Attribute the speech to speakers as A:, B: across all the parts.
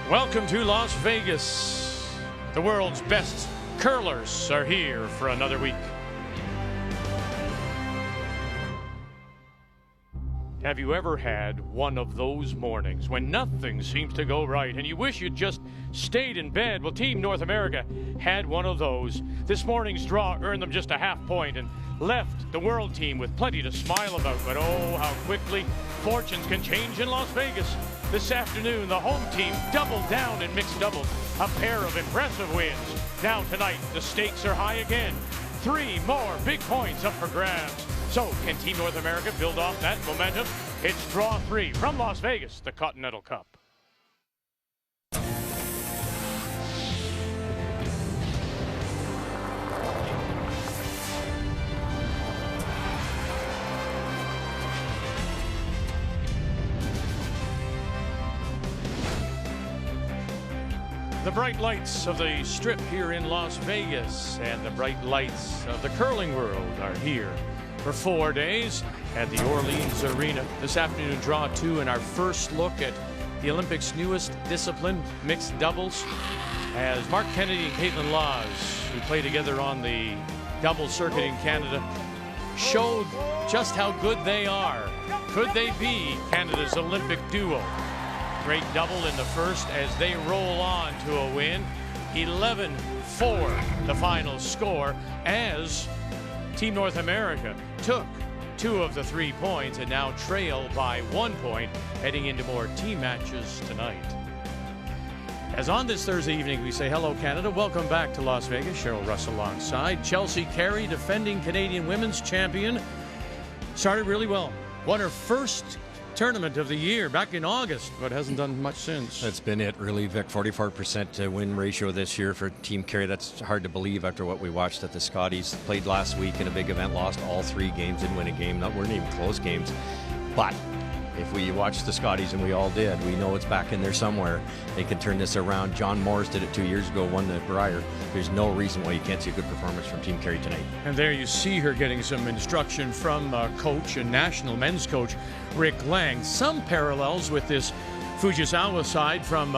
A: Welcome to Las Vegas. The world's best curlers are here for another week. Have you ever had one of those mornings when nothing seems to go right and you wish you'd just stayed in bed? Well, Team North America had one of those. This morning's draw earned them just a half point and left the world team with plenty to smile about. But oh, how quickly fortunes can change in Las Vegas. This afternoon, the home team doubled down in mixed doubles. A pair of impressive wins. Now tonight, the stakes are high again. 3 more big points up for grabs. So, can Team North America build off that momentum? It's draw 3 from Las Vegas, the Continental Cup. The bright lights of the Strip here in Las Vegas and the bright lights of the curling world are here for 4 days at the Orleans Arena. This afternoon, draw 2 and our first look at the Olympics' newest discipline, mixed doubles, as Mark Kennedy and Caitlin Laws, who play together on the double circuit in Canada, showed just how good they are. Could they be Canada's Olympic duo? Great double in the first as they roll on to a win. 11-4 the final score as Team North America took 2 of the 3 points and now trail by 1 point heading into more team matches tonight. As on this Thursday evening we say hello Canada, welcome back to Las Vegas. Cheryl Russ alongside. Chelsea Carey, defending Canadian women's champion, started really well. Won her first tournament of the year back in August, but hasn't done much since.
B: That's been it, really, Vic. 44% win ratio this year for Team Carey. That's hard to believe after what we watched at the Scotties. Played last week in a big event, lost all 3 games, didn't win a game. Weren't even close games. But if we watch the Scotties, and we all did, we know it's back in there somewhere. They can turn this around. John Morris did it 2 years ago, won the Brier. There's no reason why you can't see a good performance from Team Carey tonight. And
A: there you see her getting some instruction from coach and national men's coach Rick Lang. Some parallels with this Fujisawa side from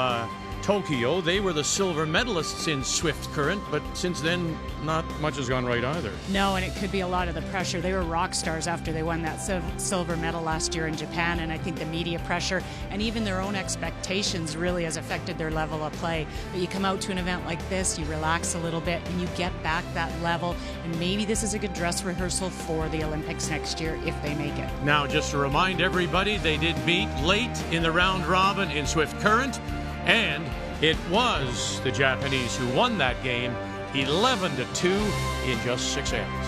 A: Tokyo. They were the silver medalists in swift current, but since then, not much has gone right either.
C: No, and it could be a lot of the pressure. They were rock stars after they won that silver medal last year in Japan, and I think the media pressure and even their own expectations really has affected their level of play. But you come out to an event like this, you relax a little bit, and you get back that level, and maybe this is a good dress rehearsal for the Olympics next year if they make it.
A: Now, just to remind everybody, they did beat late in the round robin in swift current, and it was the Japanese who won that game 11-2 in just 6 ends.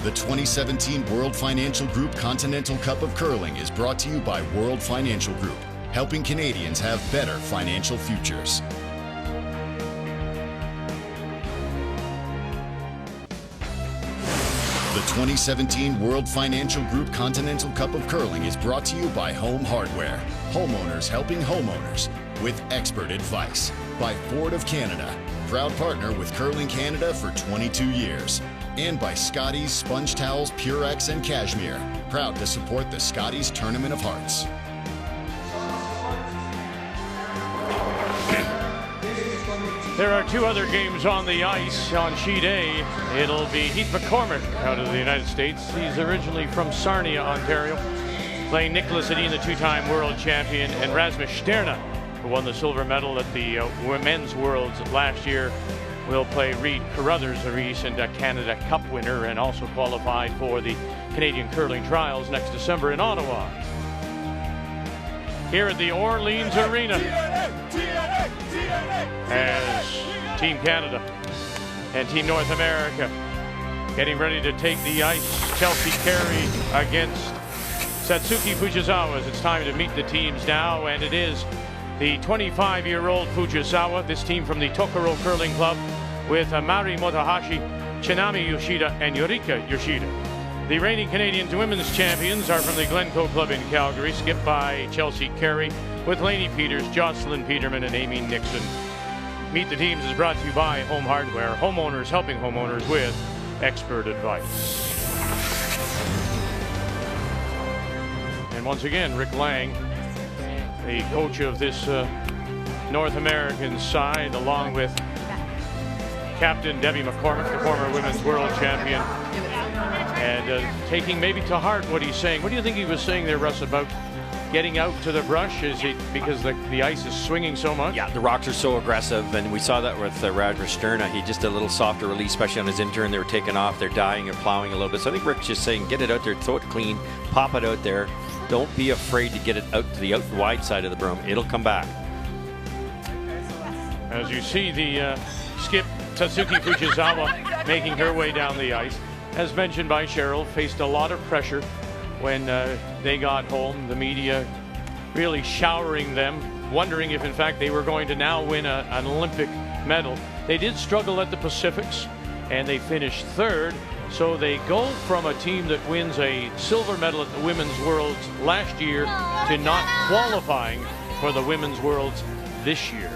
D: The 2017 World Financial Group Continental Cup of Curling is brought to you by World Financial Group, helping Canadians have better financial futures. The 2017 World Financial Group Continental Cup of Curling is brought to you by Home Hardware, homeowners helping homeowners with expert advice. By Ford of Canada, proud partner with Curling Canada for 22 years. And by Scotties Sponge Towels, Purex, and Cashmere, proud to support the Scotties Tournament of Hearts.
A: There are 2 other games on the ice on sheet A. It'll be Heath McCormick out of the United States. He's originally from Sarnia, Ontario, playing Nicholas Edin, the 2-time world champion, and Rasmus Sterna, who won the silver medal at the Women's Worlds last year, will play Reid Carruthers, a recent Canada Cup winner and also qualified for the Canadian Curling Trials next December in Ottawa. Here at the Orleans Arena, as Team Canada and Team North America getting ready to take the ice. Chelsea Carey against Satsuki Fujisawa. It's time to meet the teams now, and it is the 25-year-old Fujisawa, this team from the Tokoro Curling Club, with Mari Motohashi, Chinami Yoshida, and Yorika Yoshida. The reigning Canadian women's champions are from the Glencoe Club in Calgary, skipped by Chelsea Carey, with Lainey Peters, Jocelyn Peterman, and Amy Nixon. Meet the Teams is brought to you by Home Hardware, homeowners helping homeowners with expert advice. And once again, Rick Lang, the coach of this North American side, along with Captain Debbie McCormick, the former women's world champion, and taking maybe to heart what he's saying. What do you think he was saying there, Russ, about getting out to the brush? Is it because the ice is swinging so much?
B: Yeah, the rocks are so aggressive, and we saw that with Rad Rasterna. He just a little softer release, especially on his intern. They were taking off, they're dying or plowing a little bit. So I think Rick's just saying, get it out there, throw it clean, pop it out there. Don't be afraid to get it out to the wide side of the broom. It'll come back.
A: As you see, the skip Tatsuki Fujisawa making her way down the ice. As mentioned by Cheryl, faced a lot of pressure when they got home. The media really showering them, wondering if in fact they were going to now win an Olympic medal. They did struggle at the Pacifics, and they finished third. So they go from a team that wins a silver medal at the Women's Worlds last year to not qualifying for the Women's Worlds this year.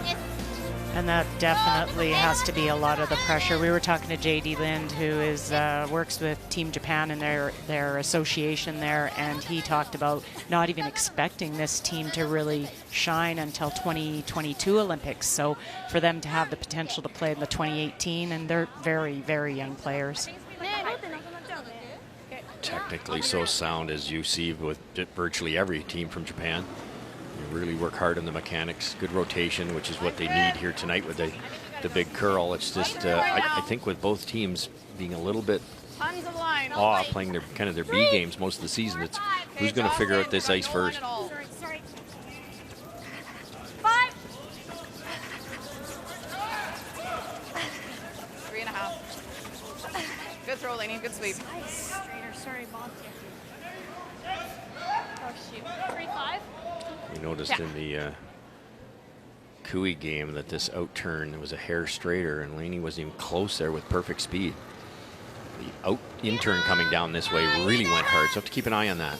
C: And that definitely has to be a lot of the pressure. We were talking to J.D. Lind, who is works with Team Japan and their association there, and he talked about not even expecting this team to really shine until 2022 Olympics. So for them to have the potential to play in the 2018, and they're very, very young players.
B: Technically so sound, as you see with virtually every team from Japan. They really work hard on the mechanics, good rotation, which is what they need here tonight with the big curl. It's just, I think with both teams being a little bit off, playing their kind of their B games most of the season, it's who's going to figure out this ice first.
E: 3.5. Good throw, Lainey. Good sweep.
F: Sorry, Bob. Oh, shoot. 3-5.
B: You noticed in the Cooey game that this outturn was a hair straighter, and Laney wasn't even close there with perfect speed. The in-turn coming down this way really went hard, so have to keep an eye on that.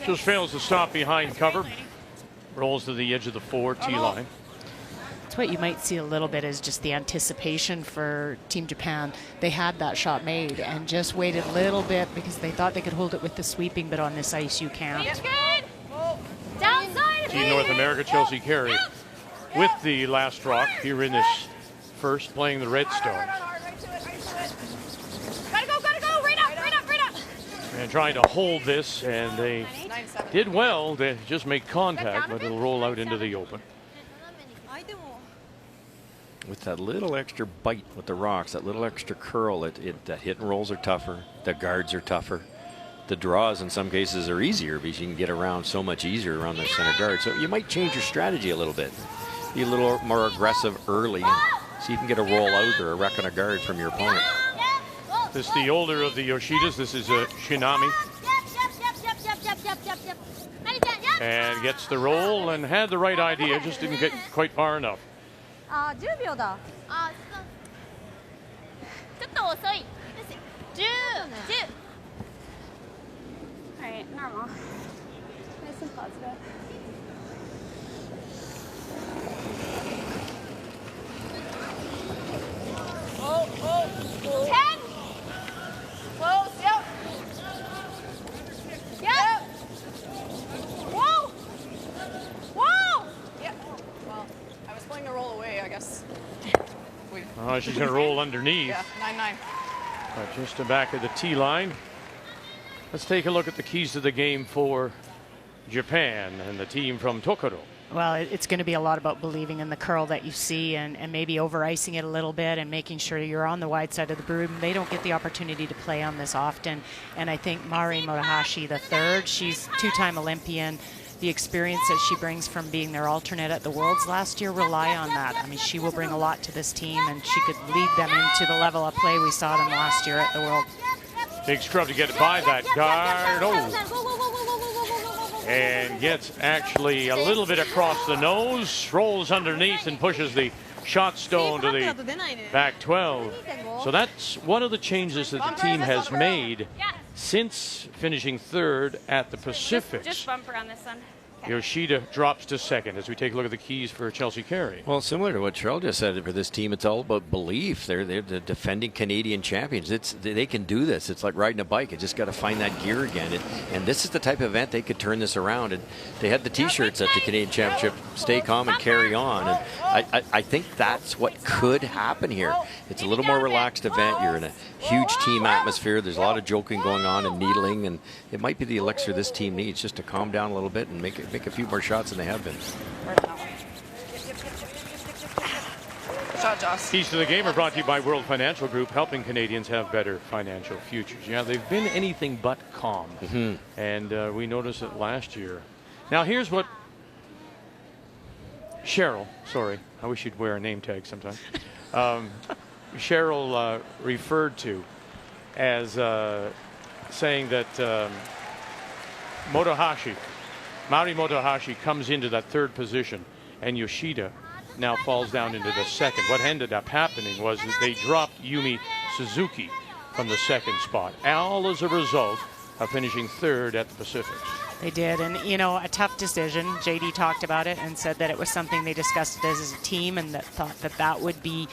A: Just fails to stop behind cover. Rolls to the edge of the 4T line.
C: That's what you might see a little bit is just the anticipation for Team Japan. They had that shot made and just waited a little bit because they thought they could hold it with the sweeping, but on this ice you can't.
F: Downside.
A: Team North America, Chelsea Carey, with the last rock here in this first, playing the Red Stars.
F: Gotta go. Right up.
A: And trying to hold this, and they did well. They just make contact, but it'll roll out into the open.
B: With that little extra bite with the rocks, that little extra curl, that hit and rolls are tougher, the guards are tougher. The draws in some cases are easier because you can get around so much easier around the center guard. So you might change your strategy a little bit. Be a little more aggressive early and see if you can get a roll out or a wreck on a guard from your opponent.
A: This is the older of the Yoshidas. This is Shinami. And gets the roll and had the right idea, just didn't get quite far enough.
F: 10秒だ。ちょっと遅い。10。Alright, normal. Nice and positive. Oh. 10. Close. Yep. Whoa.
E: Yeah. Well, I was playing the roll away, I guess.
A: She's going to roll underneath.
E: Yeah, 9-9.
A: Just the back of the T line. Let's take a look at the keys to the game for Japan and the team from Tokoro.
C: Well, it's going to be a lot about believing in the curl that you see and maybe over-icing it a little bit and making sure you're on the wide side of the broom. They don't get the opportunity to play on this often. And I think Mari Motohashi, the third, she's two-time Olympian. The experience that she brings from being their alternate at the Worlds last year, rely on that. I mean, she will bring a lot to this team, and she could lead them into the level of play we saw them last year at the World.
A: Big scrub to get by that guard. And gets actually a little bit across the nose, rolls underneath and pushes the shot stone to the back 12. So that's one of the changes that the team has made since finishing third at the Pacifics.
F: Just bumper on this one.
A: Yoshida drops to second as we take a look at the keys for Chelsea Carey.
B: Well, similar to what Cheryl just said, for this team, it's all about belief. They're the defending Canadian champions. They can do this. It's like riding a bike. You just got to find that gear again. And this is the type of event they could turn this around. And they had the T-shirts at the Canadian Championship, stay calm and carry on. And I think that's what could happen here. It's a little more relaxed event. You're in a huge team atmosphere. There's a lot of joking going on and needling. And it might be the elixir this team needs just to calm down a little bit and make a few more shots than they have been.
E: Shot, Joss.
A: Keys to the game are brought to you by World Financial Group, helping Canadians have better financial futures. Yeah, they've been anything but calm. And we noticed it last year. Now, here's what Cheryl, sorry, I wish you'd wear a name tag sometime. Cheryl referred to as saying that Mauri Motohashi comes into that third position, and Yoshida now falls down into the second. What ended up happening was that they dropped Yumi Suzuki from the second spot, all as a result of finishing third at the Pacifics.
C: They did, and you know, a tough decision. JD talked about it and said that it was something they discussed as a team, and that thought that that would be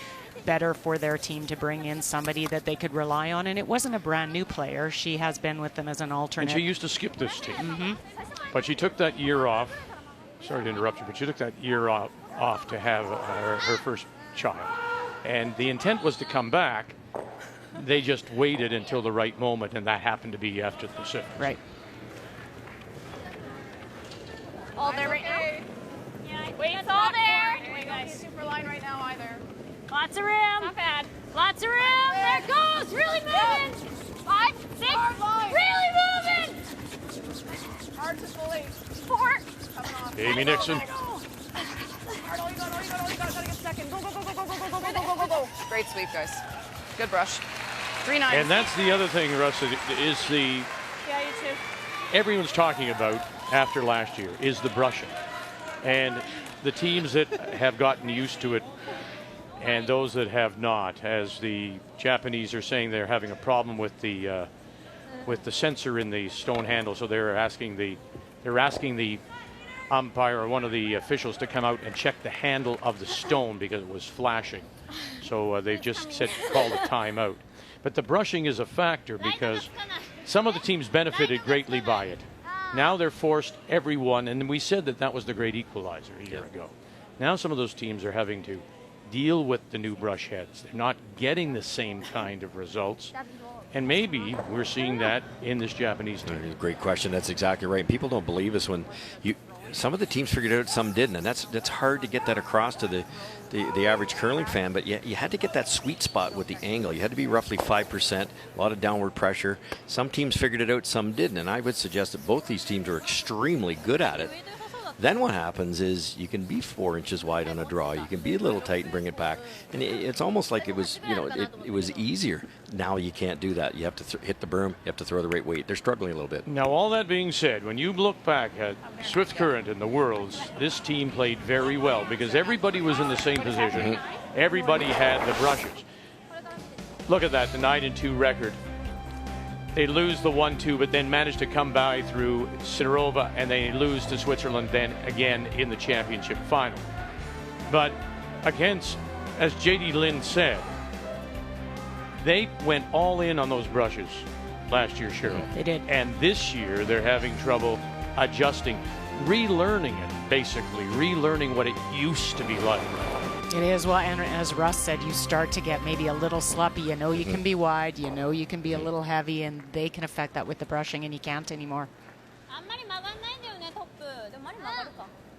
C: better for their team to bring in somebody that they could rely on. And it wasn't a brand new player. She has been with them as an alternate.
A: And she used to skip this team. But she took that year off. Sorry to interrupt you, but she took that year off to have her first child. And the intent was to come back. They just waited until the right moment, and that happened to be after the Pacific.
C: Right.
F: All there right now?
E: Yeah,
F: Wait, it's all there.
E: Anyway, guys, super line right now either.
F: Lots of room.
E: Not bad.
F: Lots of room. There it goes. Really moving. 5, 6.
E: Hard line.
F: Really moving.
E: Hard to fully.
F: 4.
E: Coming off.
A: Amy Nixon.
E: Hard, all you got, gotta get second. Go, go, go, go, go, go, go, go, go, go, go. Great sweep, guys. Good brush. 3-9.
A: And that's the other thing, Russ, is the
E: Yeah, you too.
A: everyone's talking about after last year is the brushing. And the teams that have gotten used to it and those that have not, as the Japanese are saying they're having a problem with the sensor in the stone handle, so they're asking the umpire or one of the officials to come out and check the handle of the stone because it was flashing. So they've just called a timeout. But the brushing is a factor because some of the teams benefited greatly by it. Now they're forced, everyone, and we said that was the great equalizer a year ago. Now some of those teams are having to deal with the new brush heads. They're not getting the same kind of results. And maybe we're seeing that in this Japanese team.
B: Great question. That's exactly right. People don't believe us when some of the teams figured it out, some didn't, and that's hard to get that across to the average curling fan. But you had to get that sweet spot with the angle. You had to be roughly 5%, a lot of downward pressure. Some teams figured it out, some didn't, and I would suggest that both these teams are extremely good at it. Then what happens is you can be 4 inches wide on a draw. You can be a little tight and bring it back. And it's almost like it was, it was easier. Now you can't do that. You have to hit the berm. You have to throw the right weight. They're struggling a little bit.
A: Now, all that being said, when you look back at Swift Current and the Worlds, this team played very well because everybody was in the same position. Everybody had the brushes. Look at that, the 9-2 record. They lose the 1-2, but then manage to come by through Sidorova, and they lose to Switzerland then again in the championship final. But against, as J.D. Lynn said, they went all in on those brushes last year, Cheryl.
C: They did.
A: And this year they're having trouble adjusting, relearning it, basically, relearning what it used to be like.
C: It is. Well, and as Russ said, you start to get maybe a little sloppy. You know you can be wide, you know you can be a little heavy, and they can affect that with the brushing, and you can't anymore.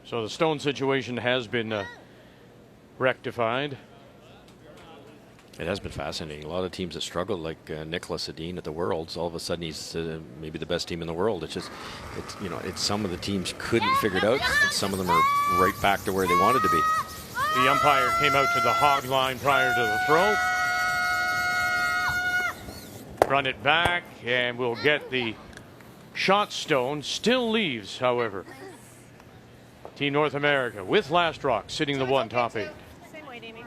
A: So the stone situation has been rectified.
B: It has been fascinating. A lot of teams that struggled, like Nicholas Sedin at the Worlds, all of a sudden he's maybe the best team in the world. It's just, it's some of the teams couldn't figure it out, and some of them are right back to where they wanted to be.
A: The umpire came out to the hog line prior to the throw. Run it back, and we'll get the shot stone. Still leaves, however. Team North America with Last Rock sitting the 1 top 8.
E: Same weight, Amy.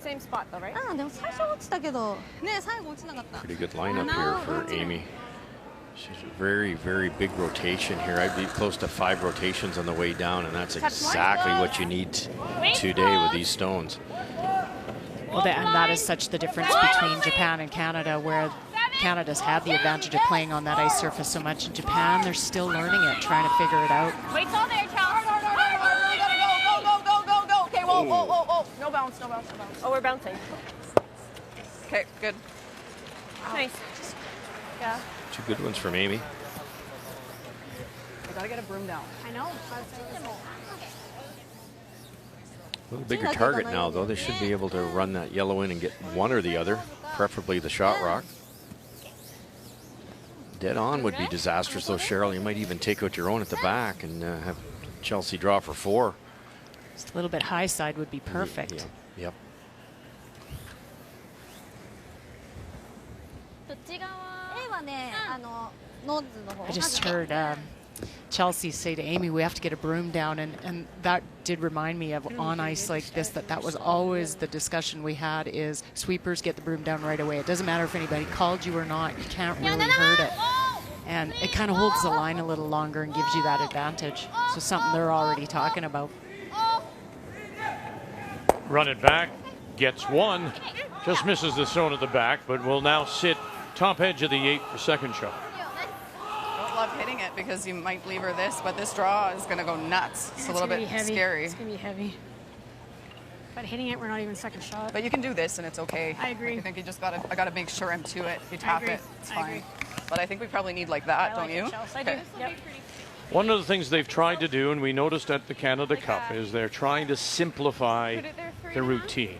E: Same spot though, right?
B: Pretty good lineup here for Amy. She's a very, very big rotation here. I'd be close to 5 rotations on the way down, and that's exactly what you need today with these stones.
C: Well, and that is such the difference between Japan and Canada, where Canada's had the advantage of playing on that ice surface so much. In Japan, they're still learning it, trying to figure it out.
F: Wait's all there, Charles.
E: Go. Okay, whoa. No bounce.
F: Oh, we're bouncing.
E: Okay, good.
F: Nice. Yeah.
B: 2 good ones from Amy.
E: I gotta get a broom down.
F: I know.
B: A little bigger target now, though. They should be able to run that yellow in and get one or the other, preferably the shot rock. Dead on would be disastrous, though, Cheryl. You might even take out your own at the back and have Chelsea draw for 4.
C: Just a little bit high side would be perfect.
B: Yep.
C: I just heard Chelsea say to Amy, we have to get a broom down, and that did remind me of on ice like this, that was always the discussion we had, is sweepers get the broom down right away. It doesn't matter if anybody called you or not, you can't really hurt it. And it kind of holds the line a little longer and gives you that advantage. So something they're already talking about.
A: Run it back, gets one, just misses the zone at the back, but will now sit top edge of the 8 for second shot.
E: Don't love hitting it because you might leave her this, but this draw is going to go nuts. It's a little bit scary.
F: It's going to be heavy. But hitting it, we're not even second shot.
E: But you can do this and it's okay.
F: I agree.
E: I think you just got to, I got to make sure I'm to it. You tap it, it's
F: I
E: fine.
F: agree.
E: But I think we probably need like that, don't you?
F: I do. Yep.
A: One of the things they've tried to do, and we noticed at the Canada Cup, is they're trying to simplify the routine.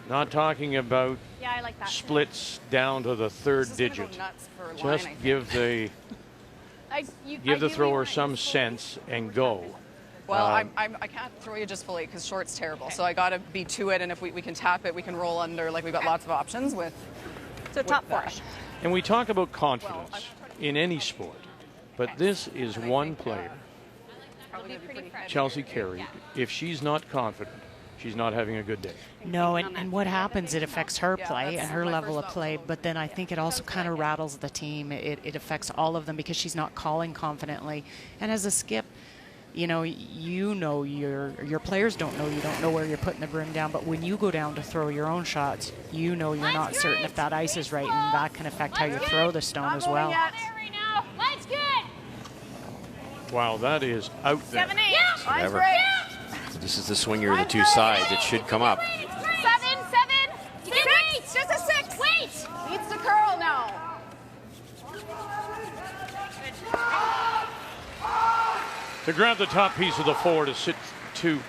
A: Not talking about
F: Yeah, I like that.
A: splits down to the 3rd digit. Just give the thrower some sense and go.
E: Well, I can't throw you just fully because short's terrible. So I got to be to it, and if we can tap it, we can roll under. Like, we've got lots of options with.
F: So top 4.
A: And we talk about confidence in any sport, but this is one player, Chelsea Carey. If she's not confident, she's not having a good day.
C: No, and what happens, it affects her play and her level of play, but then I think it also kind of rattles the team. It affects all of them because she's not calling confidently. And as a skip, you know your players don't know. You don't know where you're putting the broom down, but when you go down to throw your own shots, you know you're not certain if that ice is right, and that can affect how you throw the stone as well.
F: Line's good.
A: Wow, that is out there.
F: 7-8. Line's
B: Whatever.
F: great.
B: This is the swinger of the 2 sides. It should come up.
F: 7. Wait.
E: Just a 6.
F: Wait.
E: Needs to curl now.
A: To grab the top piece of the 4 to sit 2.
F: Good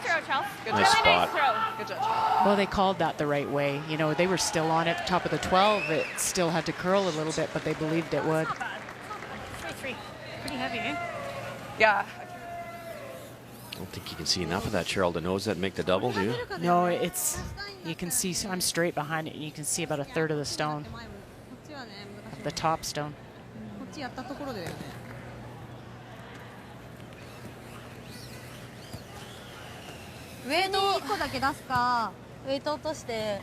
F: throw, Chelsea.
B: Nice spot.
E: Good judge.
C: Well, they called that the right way. You know, they were still on it, top of the 12. It still had to curl a little bit, but they believed it would.
F: 3-3. Pretty heavy, eh?
E: Yeah.
B: I don't think you can see enough of that, Cheryl, to nose that make the double, do you?
C: No, it's, you can see, I'm straight behind it, and you can see about a third of the stone, the top stone.
G: ウェイト1個だけ出すか、ウェイト落として、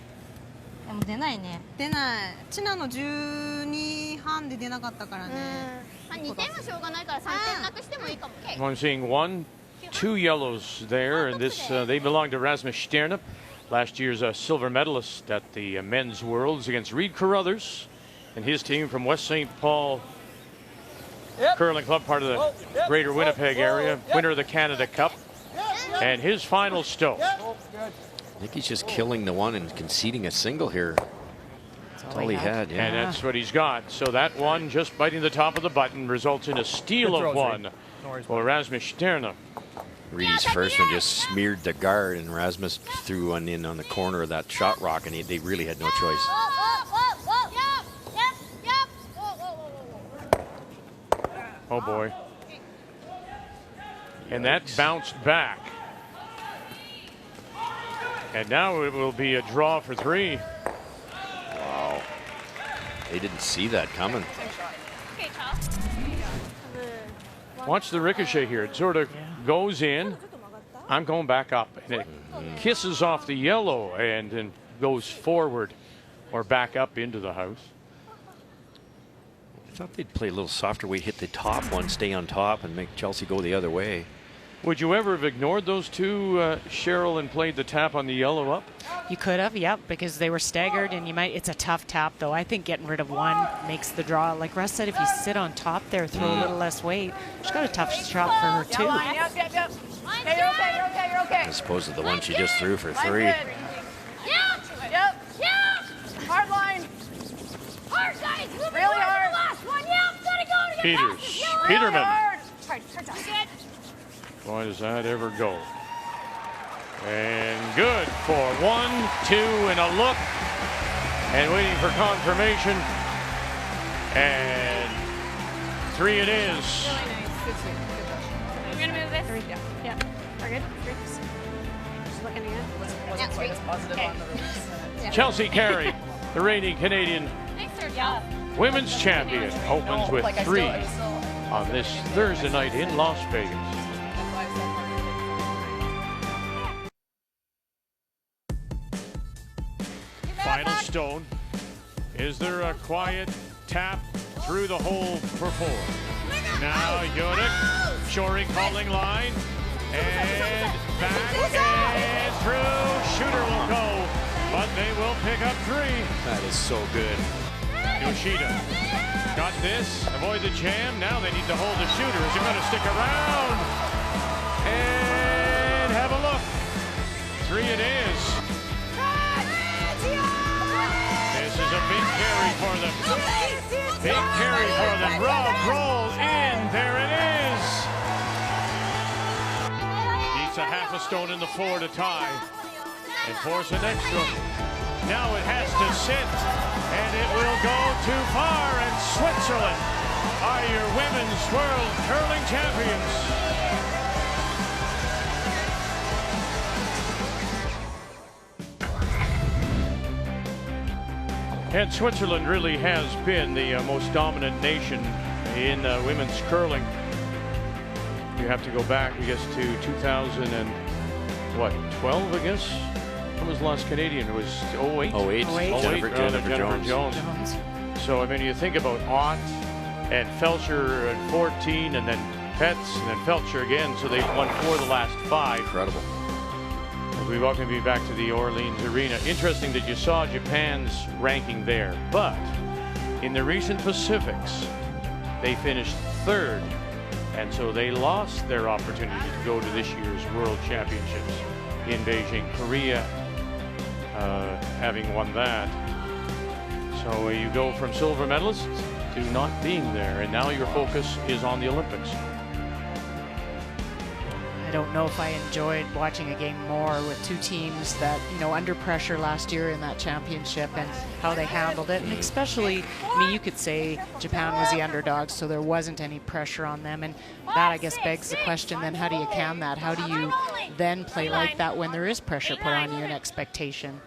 G: でも出ないね。出ない。チナの12半で出なかったからね。
F: まあ2点はしょうがないから3点なくしてもいいかも。
A: I'm seeing 2 yellows there, and this they belong to Rasmus Sterne, last year's silver medalist at the men's worlds against Reed Carruthers and his team from West St. Paul Curling Club, part of the greater Winnipeg area, winner of the Canada Cup. And his final stone.
B: I think he's just killing the one and conceding a single here. That's all he had, yeah.
A: And that's what he's got. So that one, just biting the top of the button, results in a steal of one for Rasmus Sterne.
B: Reedy's first one just smeared the guard, and Rasmus threw one in on the corner of that shot rock, and they really had no choice.
A: Oh boy. And that bounced back. And now it will be a draw for 3.
B: Wow. They didn't see that coming.
A: Watch the ricochet here. It sort of goes in. I'm going back up. And it kisses off the yellow and then goes forward or back up into the house.
B: thought they'd play a little softer weight, hit the top one, stay on top, and make Chelsea go the other way.
A: Would you ever have ignored those two, Cheryl, and played the tap on the yellow up?
C: You could have, yep, because they were staggered, and you might. It's a tough tap, though. I think getting rid of one makes the draw. Like Russ said, if you sit on top there, throw a little less weight. She's got a tough shot for her too.
E: Yep. Okay, you're okay. You're okay.
B: As opposed to the one she just threw for 3.
E: Yep.
F: Yeah!
E: Hard line.
F: Hard, guys! Moving
E: Really
F: forward to
E: hard.
F: the last one! Yep! Gotta go to get
A: Peters.
F: back.
A: Peterman.
E: Hard job.
A: Boy, does that ever go. And good for 1, 2, and a look. And waiting for confirmation. And 3 it is.
E: Really nice. Good sweep. Good job.
F: We're gonna move this?
E: Yeah.
F: Yeah. We're good? Just looking again?
E: Wasn't quite as positive on the release.
A: Chelsea Carey, the reigning Canadian
F: Nice third job.
A: women's champion, opens with 3 on this Thursday night in Las Vegas. Final stone. Is there a quiet tap through the hole for 4? Now Yodick, Shorey calling line, and back and through. Shooter will go, but they will pick up 3.
B: That is so good.
A: Yoshida got this, avoid the jam. Now they need to hold the shooter. Is it going to stick around? And have a look. 3 it is. This is a big carry for them. Big carry for them. Roll in. There it is. Needs a half a stone in the 4 to tie and force an extra. Now it has to sit, and it will go too far. And Switzerland are your women's world curling champions. And Switzerland really has been the most dominant nation in women's curling. You have to go back, I guess, to 2012, I guess? When was the last Canadian? It was 08?
B: 08. Jennifer Jones.
A: So, I mean, you think about Ott and Felcher in 14, and then Petz, and then Felcher again. So they've won 4 of the last 5.
B: Incredible.
A: We welcome you back to the Orleans Arena. Interesting that you saw Japan's ranking there, but in the recent Pacifics, they finished 3rd, and so they lost their opportunity to go to this year's World Championships in Beijing. Korea having won that. So you go from silver medalists to not being there, and now your focus is on the Olympics.
C: I don't know if I enjoyed watching a game more with 2 teams that, you know, under pressure last year in that championship and how they handled it. And especially, I mean, you could say Japan was the underdog, so there wasn't any pressure on them. And that, I guess, begs the question then, how do you can that? How do you then play like that when there is pressure put on you and expectation?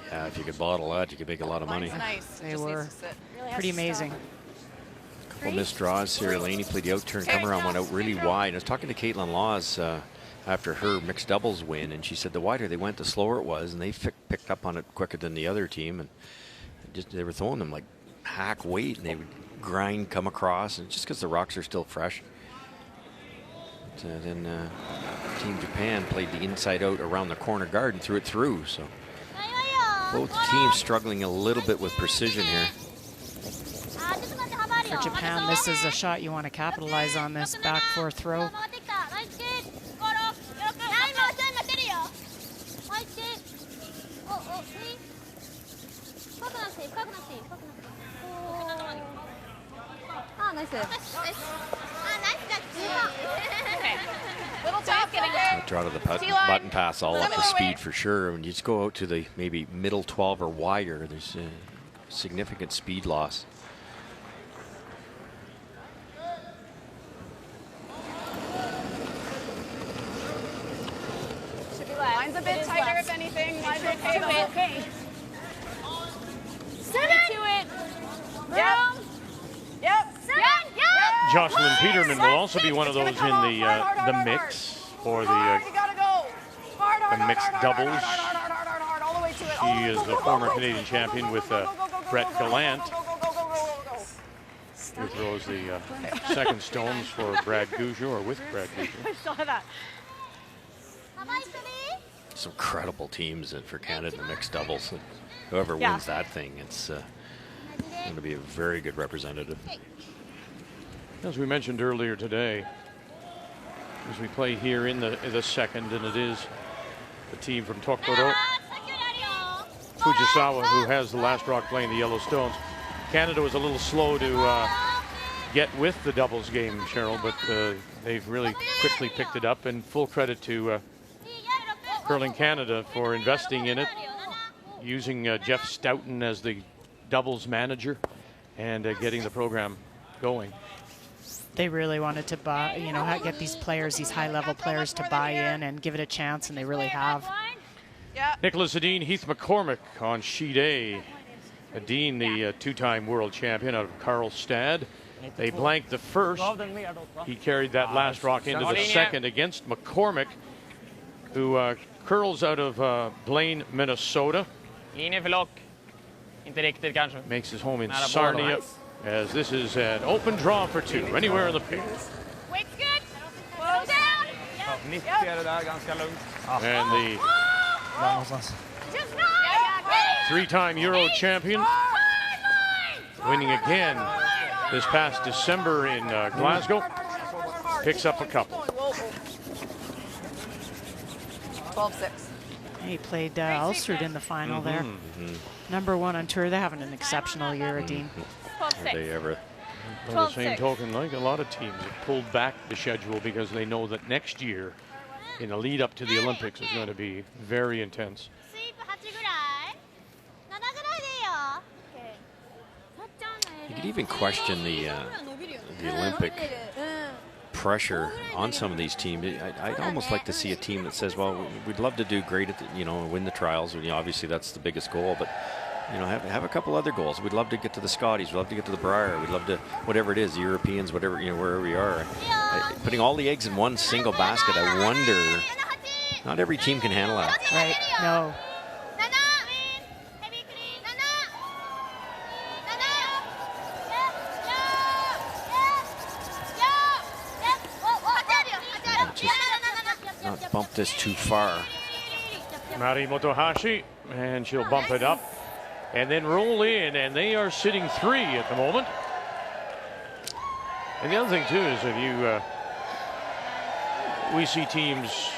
B: Yeah, if you could bottle that, you could make a lot of money.
E: Nice.
C: They were pretty amazing.
B: Couple missed draws here. Laney played the out-turn, come around, went out really wide. I was talking to Caitlin Laws after her mixed doubles win, and she said the wider they went, the slower it was, and they picked up on it quicker than the other team, and they were throwing them like hack weight, and they would grind, come across, and just because the rocks are still fresh. But then Team Japan played the inside out around the corner guard and threw it through. So both teams struggling a little bit with precision here.
C: For Japan, this is a shot you want to capitalize on, this back 4 throw.
E: Little tough getting there.
B: Draw to the button pass all up the speed for sure. When you just go out to the maybe middle 12 or wider, there's a significant speed loss.
E: Line's a bit tighter, if anything. Line's okay, though.
F: Okay. Send it to it.
E: Yep.
A: Jocelyn Peterman will also be one of those in the mix for the mixed doubles. She is the former Canadian champion with Brett Gallant. Who throws the second stones for Brad Gougeot, or with Brad Gougeot.
B: Some credible teams for Canada in the mixed doubles. Whoever wins that thing, it's going to be a very good representative.
A: As we mentioned earlier today, as we play here in the second, and it is the team from Tokoro, Fujisawa, who has the last rock playing the yellow stones. Canada was a little slow to get with the doubles game, Cheryl, but they've really quickly picked it up, and full credit to Curling Canada for investing in it, using Jeff Stoughton as the doubles manager, and getting the program going.
C: They really wanted to buy, get these players, these high-level players, to buy in and give it a chance, and they really have.
A: Nicholas Edin, Heath McCormick on sheet A. Edin, the two-time world champion out of Karlstad. They blanked the first. He carried that last rock into the second against McCormick, who curls out of Blaine, Minnesota. Makes his home in Sarnia, as this is an open draw for two, anywhere in the pair.
F: Weight's good. Slow down.
A: And the three-time Euro champion, winning again this past December in Glasgow, picks up a couple.
E: 12-6.
C: He played Ulstrud in the final there. Number one on tour. They're having an exceptional year, Dean.
B: They ever.
A: By the same token, like a lot of teams have pulled back the schedule because they know that next year, in the lead up to the Olympics, is going to be very intense.
B: You could even question the Olympic pressure on some of these teams. I'd almost like to see a team that says, well, we'd love to do great at win the trials. Obviously that's the biggest goal, but have a couple other goals. We'd love to get to the Scotties. We'd love to get to the Brier. We'd love to, whatever it is, the Europeans, whatever, wherever we are. Putting all the eggs in one single basket, I wonder, not every team can handle that.
C: Right, no.
B: Not bump this too far.
A: Mari Motohashi, and she'll bump it up and then roll in, and they are sitting 3 at the moment. And the other thing too is if we see teams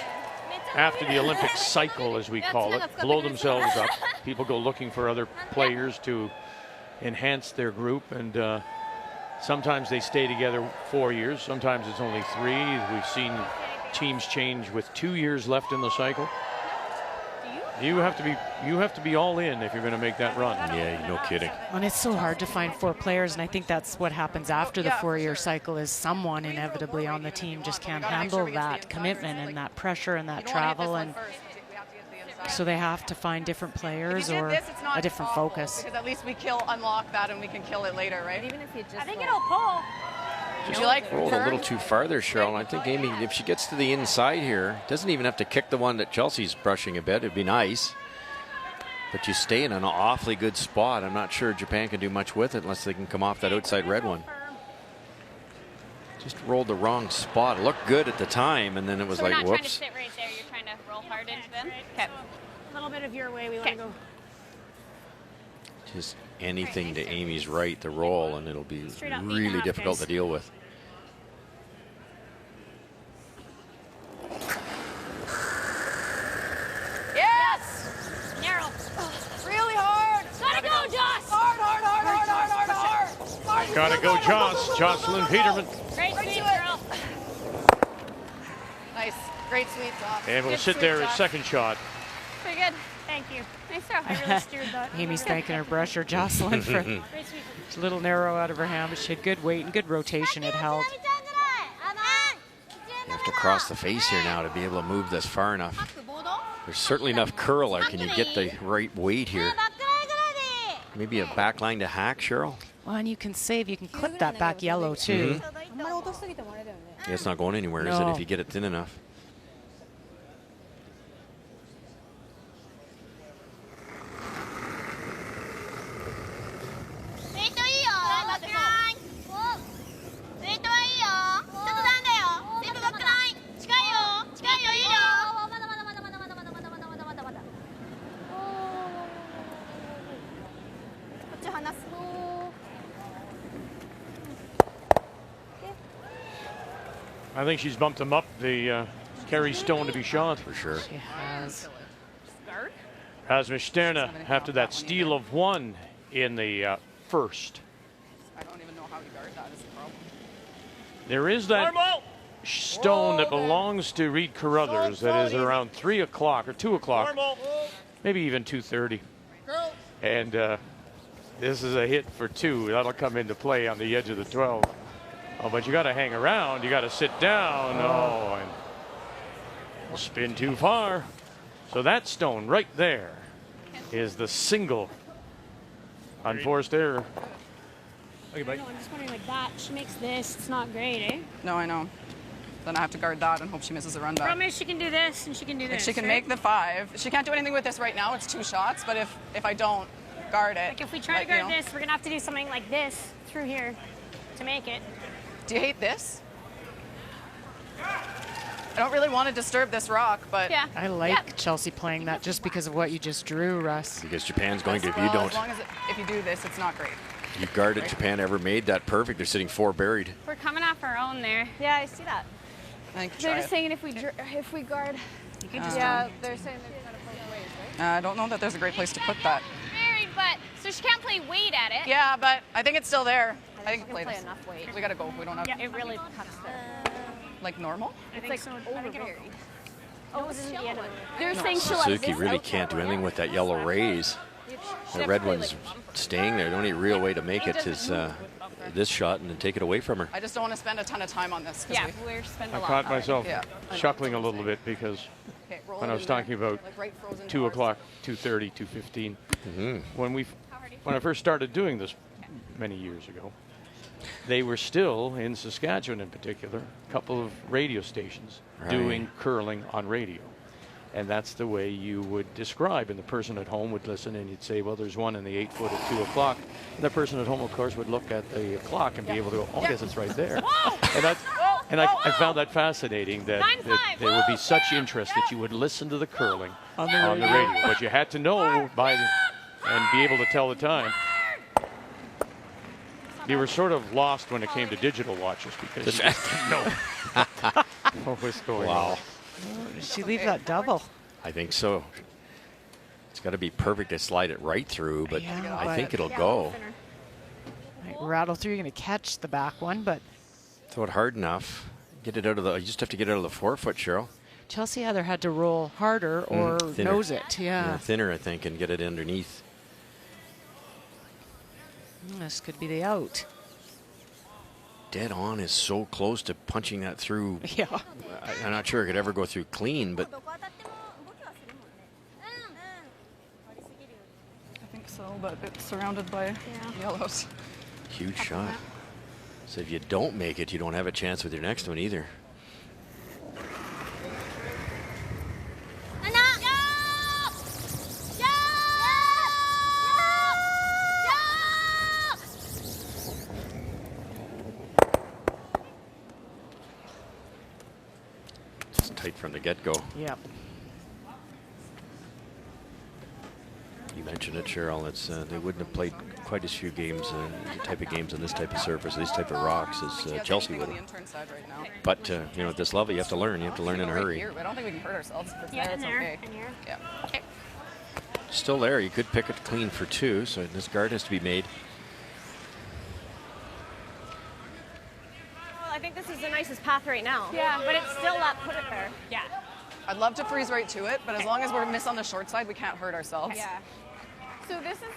A: after the Olympic cycle, as we call it, blow themselves up. People go looking for other players to enhance their group, and sometimes they stay together 4 years, sometimes it's only 3. We've seen teams change with 2 years left in the cycle. You have to be all in if you're going to make that run.
B: Yeah, no kidding.
C: And it's so hard to find 4 players, and I think that's what happens after the 4-year cycle, is someone inevitably on the team just can't handle that commitment and that pressure and that travel, and so they have to find different players or a different focus.
E: Because at least we unlock that, and we can kill it later, right?
G: Even if you just
F: I think it'll pull.
E: Would you like
B: rolled a little too far there, Cheryl. I think Amy, if she gets to the inside here, doesn't even have to kick the one that Chelsea's brushing a bit. It'd be nice. But you stay in an awfully good spot. I'm not sure Japan can do much with it unless they can come off that outside red one. Just rolled the wrong spot. It looked good at the time, and then it was
F: So
B: like,
F: we're not
B: whoops.
F: trying to sit right there. You're trying to roll hard into them. Okay.
G: a little bit of your way. We want to go.
B: Just anything to Amy's right to roll, and it'll be
F: Straight up, beat
B: really
F: them up,
B: difficult
F: guys.
B: to deal with.
E: Yes!
F: Narrow.
E: Really hard!
F: Gotta go, Joss!
E: Hard, hard, hard, hard, hard, hard, hard! Hard.
A: Gotta go, Joss. Jocelyn Peterman.
F: Great
E: Right
F: sweep,
E: to it.
F: girl.
E: Nice. Great sweep, Joss.
A: And we'll
E: Good
A: sit
E: sweep,
A: there at
E: Joss.
A: second shot.
F: Pretty good. Thank you. Nice throw. I really steered that.
C: Amy's thanking her brusher, Jocelyn, for
F: Great sweep.
C: it's a little narrow out of her hand, but she had good weight and good rotation. It held.
B: You have to cross the face here now to be able to move this far enough. There's certainly enough curl there. Can you get the right weight here? Maybe a back line to hack, Cheryl?
C: Well, and you can save, you can clip that back yellow too.
B: Yeah, it's not going anywhere, is it,
C: No.
B: if you get it thin enough?
A: I think she's bumped him up the Carey stone to be shot.
B: For sure.
C: She has.
A: Rasmus Sterne after that steal of one in the first.
E: I don't even know how to guard that is the problem.
A: There is that stone that belongs to Reed Carruthers that is around 3 o'clock or 2 o'clock, maybe even 2:30. And this is a hit for 2. That'll come into play on the edge of the 12. Oh, but you got to hang around. You got to sit down. Oh, and we'll spin too far. So that stone right there is the single unforced error.
F: I know, I'm just wondering, like that, she makes this, it's not great, eh?
E: No, I know. Then I have to guard that and hope she misses a run back.
F: Promise she can do this and she can do
E: Like
F: this.
E: she can
F: right?
E: make the 5. She can't do anything with this right now. It's 2 shots. But if I don't guard it,
F: Like if we try to guard this, we're gonna have to do something like this through here to make it.
E: Do you hate this? I don't really want to disturb this rock, but
F: Yeah.
C: I like Chelsea playing that just because of what you just drew, Russ.
B: Because Japan's going to, if you
E: well,
B: don't.
E: as long as if you do this, it's not great.
B: You guarded Japan ever made that perfect. They're sitting 4 buried.
F: We're coming off our own there. Yeah, I see that.
E: I think
F: They're
E: try
F: just
E: it.
F: saying if we guard.
C: You can just
F: Yeah, they're saying they're gonna both ways, right?
E: I don't know that there's a great place to put that.
F: Very, but so she can't play weight at it.
E: Yeah, but I think it's still there. I think
F: we can play
E: this.
F: enough weight.
E: We gotta go. We don't have
F: It really cuts there.
E: like normal.
F: It's like overburied. Oh, this isn't the end of it. They're saying she'll have
B: Suzuki
F: this
B: really
F: out
B: can't do
F: there,
B: anything
F: yeah.
B: with that yellow raise. The red one's staying there. The only real way to make it is this shot and then take it away from her.
E: I just don't want to spend a ton of time on this.
F: Yeah, we're spending
A: I
F: a lot.
A: caught myself
E: Yeah.
A: chuckling a little bit because
E: Okay, roll
A: when
E: it
A: I was
E: in there.
A: talking about
E: Like right frozen
A: 2
E: bars.
A: o'clock, 2:30, 2:15, when I first started doing this many years ago, they were still in Saskatchewan in particular, a couple of radio stations doing curling on radio. And that's the way you would describe. And the person at home would listen and you'd say, well, there's one in the 8-foot at 2 o'clock. And the person at home, of course, would look at the clock and be able to go, oh, I guess it's right there. And I found that fascinating that there would be such interest that you would listen to the curling on the radio. But you had to know and be able to tell the time. You were sort of lost when it came to digital watches because you just didn't know what was going on.
C: Did she leave that double?
B: I think so. It's got to be perfect to slide it right through, but
C: Yeah,
B: I think
C: but-
B: it'll go.
C: Might rattle through. You're going to catch the back one, but
B: Throw it hard enough. Get it out of the. You just have to get it out of the 4-foot, Cheryl.
C: Chelsea either had to roll harder or
B: Thinner.
C: nose it. Yeah.
B: Thinner, I think, and get it underneath.
C: This could be the out.
B: Dead on is so close to punching that through.
C: Yeah.
B: I'm not sure it could ever go through clean, but
E: I think so, but it's surrounded by yellows.
B: huge shot. So if you don't make it, you don't have a chance with your next one either. It's tight from the get-go.
C: Yep.
B: You mentioned it, Cheryl. It's they wouldn't have played quite as few games, the type of games on this type of surface, these type of rocks, as Chelsea would
E: on the
B: have.
E: intern side right now.
B: But you know, at this level, you have to learn. You have to learn in a
E: Right
B: hurry.
E: here, but I don't think we can hurt ourselves. If it's
F: Yeah,
E: there,
F: in
E: it's
F: there,
E: okay.
F: in here.
E: Yeah. Okay.
B: Still there. You could pick it clean for 2, so this guard has to be made.
H: Well, I think this is the nicest path right now.
F: Yeah.
H: But it's still up, put it there.
F: Yeah.
E: I'd love to freeze right to it, but as long as we're miss on the short side, we can't hurt ourselves.
F: Yeah. So this is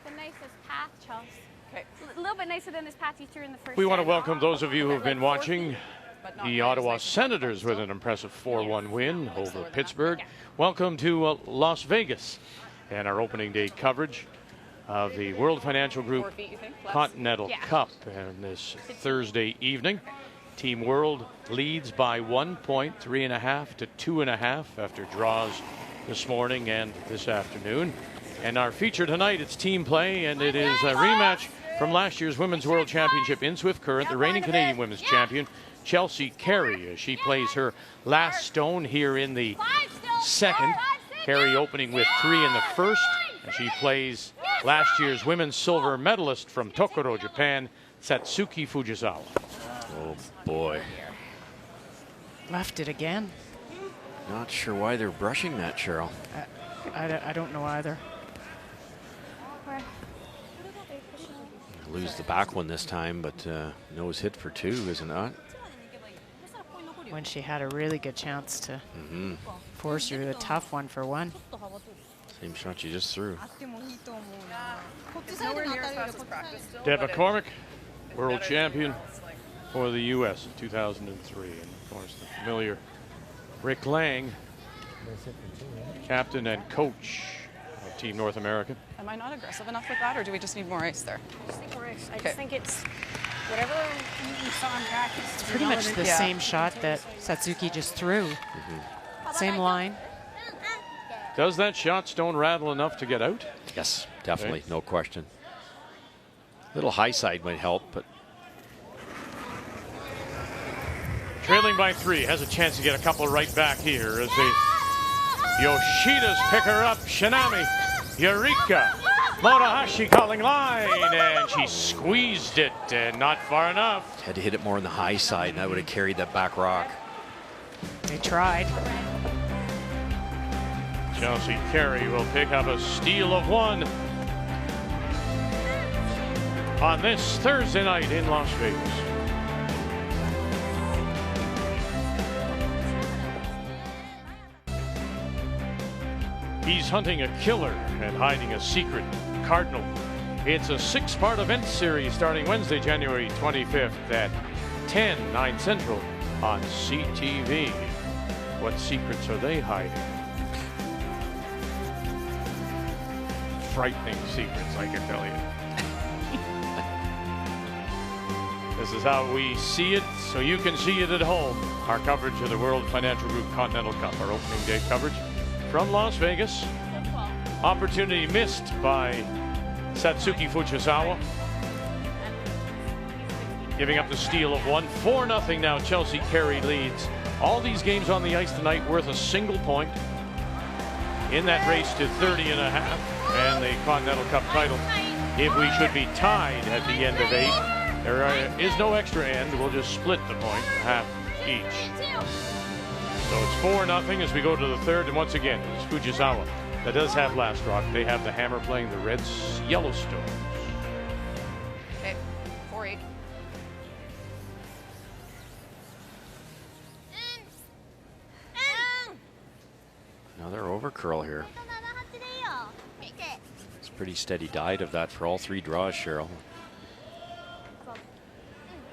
F: the nicest path, Chelsea.
E: Okay.
F: A little bit nicer than this path you threw in the first
A: We want to
F: set.
A: welcome those of you who have been watching
E: But not
A: the
E: quite as
A: Ottawa
E: nice as
A: Senators with an impressive 4-1 win over Pittsburgh. Welcome to Las Vegas and our opening day coverage of the World Financial
E: 4
A: Group
E: feet, you think? Less?
A: Continental
F: Yeah.
A: Cup and this Thursday evening. Team World leads by 1 point, 3.5 to 2.5 after draws this morning and this afternoon. And our feature tonight, it's team play, and it is a rematch from last year's Women's World Championship in Swift Current, the reigning Canadian Women's Champion, Chelsea Carey, as she plays her last stone here in the second. Carey opening with 3 in the first, and she plays last year's Women's Silver Medalist from Tokoro, Japan, Satsuki Fujisawa.
B: Oh boy.
C: Left it again.
B: Not sure why they're brushing that, Cheryl.
C: I don't know either.
B: Lose the back one this time, but nose hit for 2, is it not?
C: When she had a really good chance to force her to a tough 1 for 1.
B: Same shot you just threw.
E: It's nowhere near as fast as practice still.
A: Deb
E: but
A: McCormick, world champion for the U.S. in 2003. And of course, the familiar Rick Lang, captain and coach of Team North America.
E: Am I not aggressive enough with that, or do we just need more ice there?
F: I just think we're I
E: Okay.
F: just think it's whatever you saw in practice.
C: It's pretty much the same shot that Satsuki just threw. Same line.
A: Does that shot stone rattle enough to get out?
B: Yes, definitely, no question. Little high side might help, but
A: Trailing by 3, has a chance to get a couple right back here as the Yoshidas pick her up. Shinami, Eureka, Motohashi calling line, and she squeezed it and not far enough.
B: had to hit it more on the high side, and that would have carried that back rock.
C: They tried.
A: Chelsea Carey will pick up a steal of 1 on this Thursday night in Las Vegas. He's hunting a killer and hiding a secret cardinal. It's a 6-part event series starting Wednesday, January 25th at 10, 9 Central on CTV. What secrets are they hiding? Frightening secrets, I can tell you. This is how we see it, so you can see it at home. Our coverage of the World Financial Group Continental Cup, our opening day coverage from Las Vegas. Opportunity missed by Satsuki Fujisawa. Giving up the steal of 1. 4-0 now, Chelsea Carey leads. All these games on the ice tonight worth a single point in that race to 30.5 and the Continental Cup title. If we should be tied at the end of 8, there is no extra end. We'll just split the point, half each. So it's 4-0 as we go to the 3rd, and once again, it's Fujisawa that does have last rock. They have the hammer playing the Reds Yellowstone.
E: Okay, 4-8.
B: Another over curl here. It's a pretty steady diet of that for all 3 draws, Cheryl.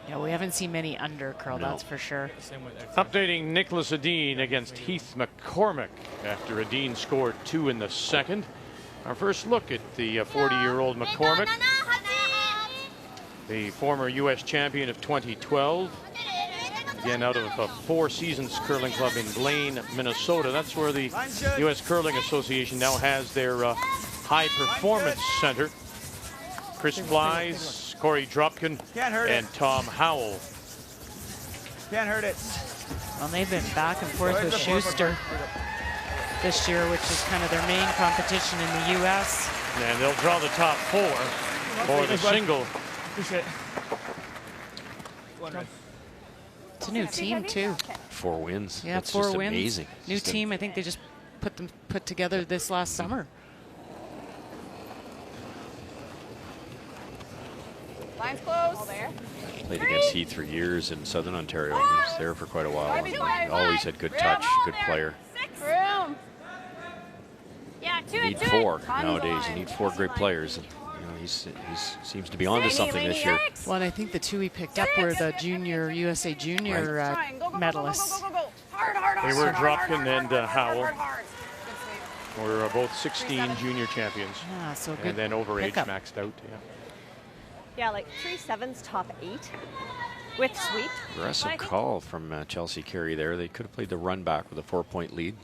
C: Yeah, we haven't seen many under curl,
B: No.
C: that's for sure.
A: Updating Nicholas Edin against Heath McCormick after Edin scored 2 in the 2nd. Our first look at the 40-year-old McCormick, the former U.S. champion of 2012. Again, out of a 4 Seasons curling club in Blaine, Minnesota. That's where the U.S. Curling Association now has their high performance center. Chris Blyes, Corey Dropkin, and Tom Howell.
I: Can't hurt it.
C: Well, they've been back and forth with Schuster this year, which is kind of their main competition in the U.S.
A: And they'll draw the top 4 for the single.
C: It's a new team, too.
B: 4 wins.
C: Yeah,
B: That's
C: 4
B: just
C: wins.
B: amazing.
C: New team. I think they just put together this last summer.
E: Lines closed.
F: There.
B: Played against Heath for years in Southern Ontario. He was there for quite a while. Always had good touch, good player.
F: 6 room. Yeah, 2
B: You need 4 nowadays. You need 4 great players. And, you know, he seems to be onto something this year.
C: Well, and I think the 2 he picked up were the junior USA junior medalists.
A: They were Dropkin and Howell. Were both 16 junior champions.
C: Yeah, so good.
A: And then overage
C: pickup.
A: maxed out. Yeah.
H: Yeah, like 3-7's top 8 with sweep.
B: Aggressive call from Chelsea Carey there. They could have played the run back with a 4-point lead.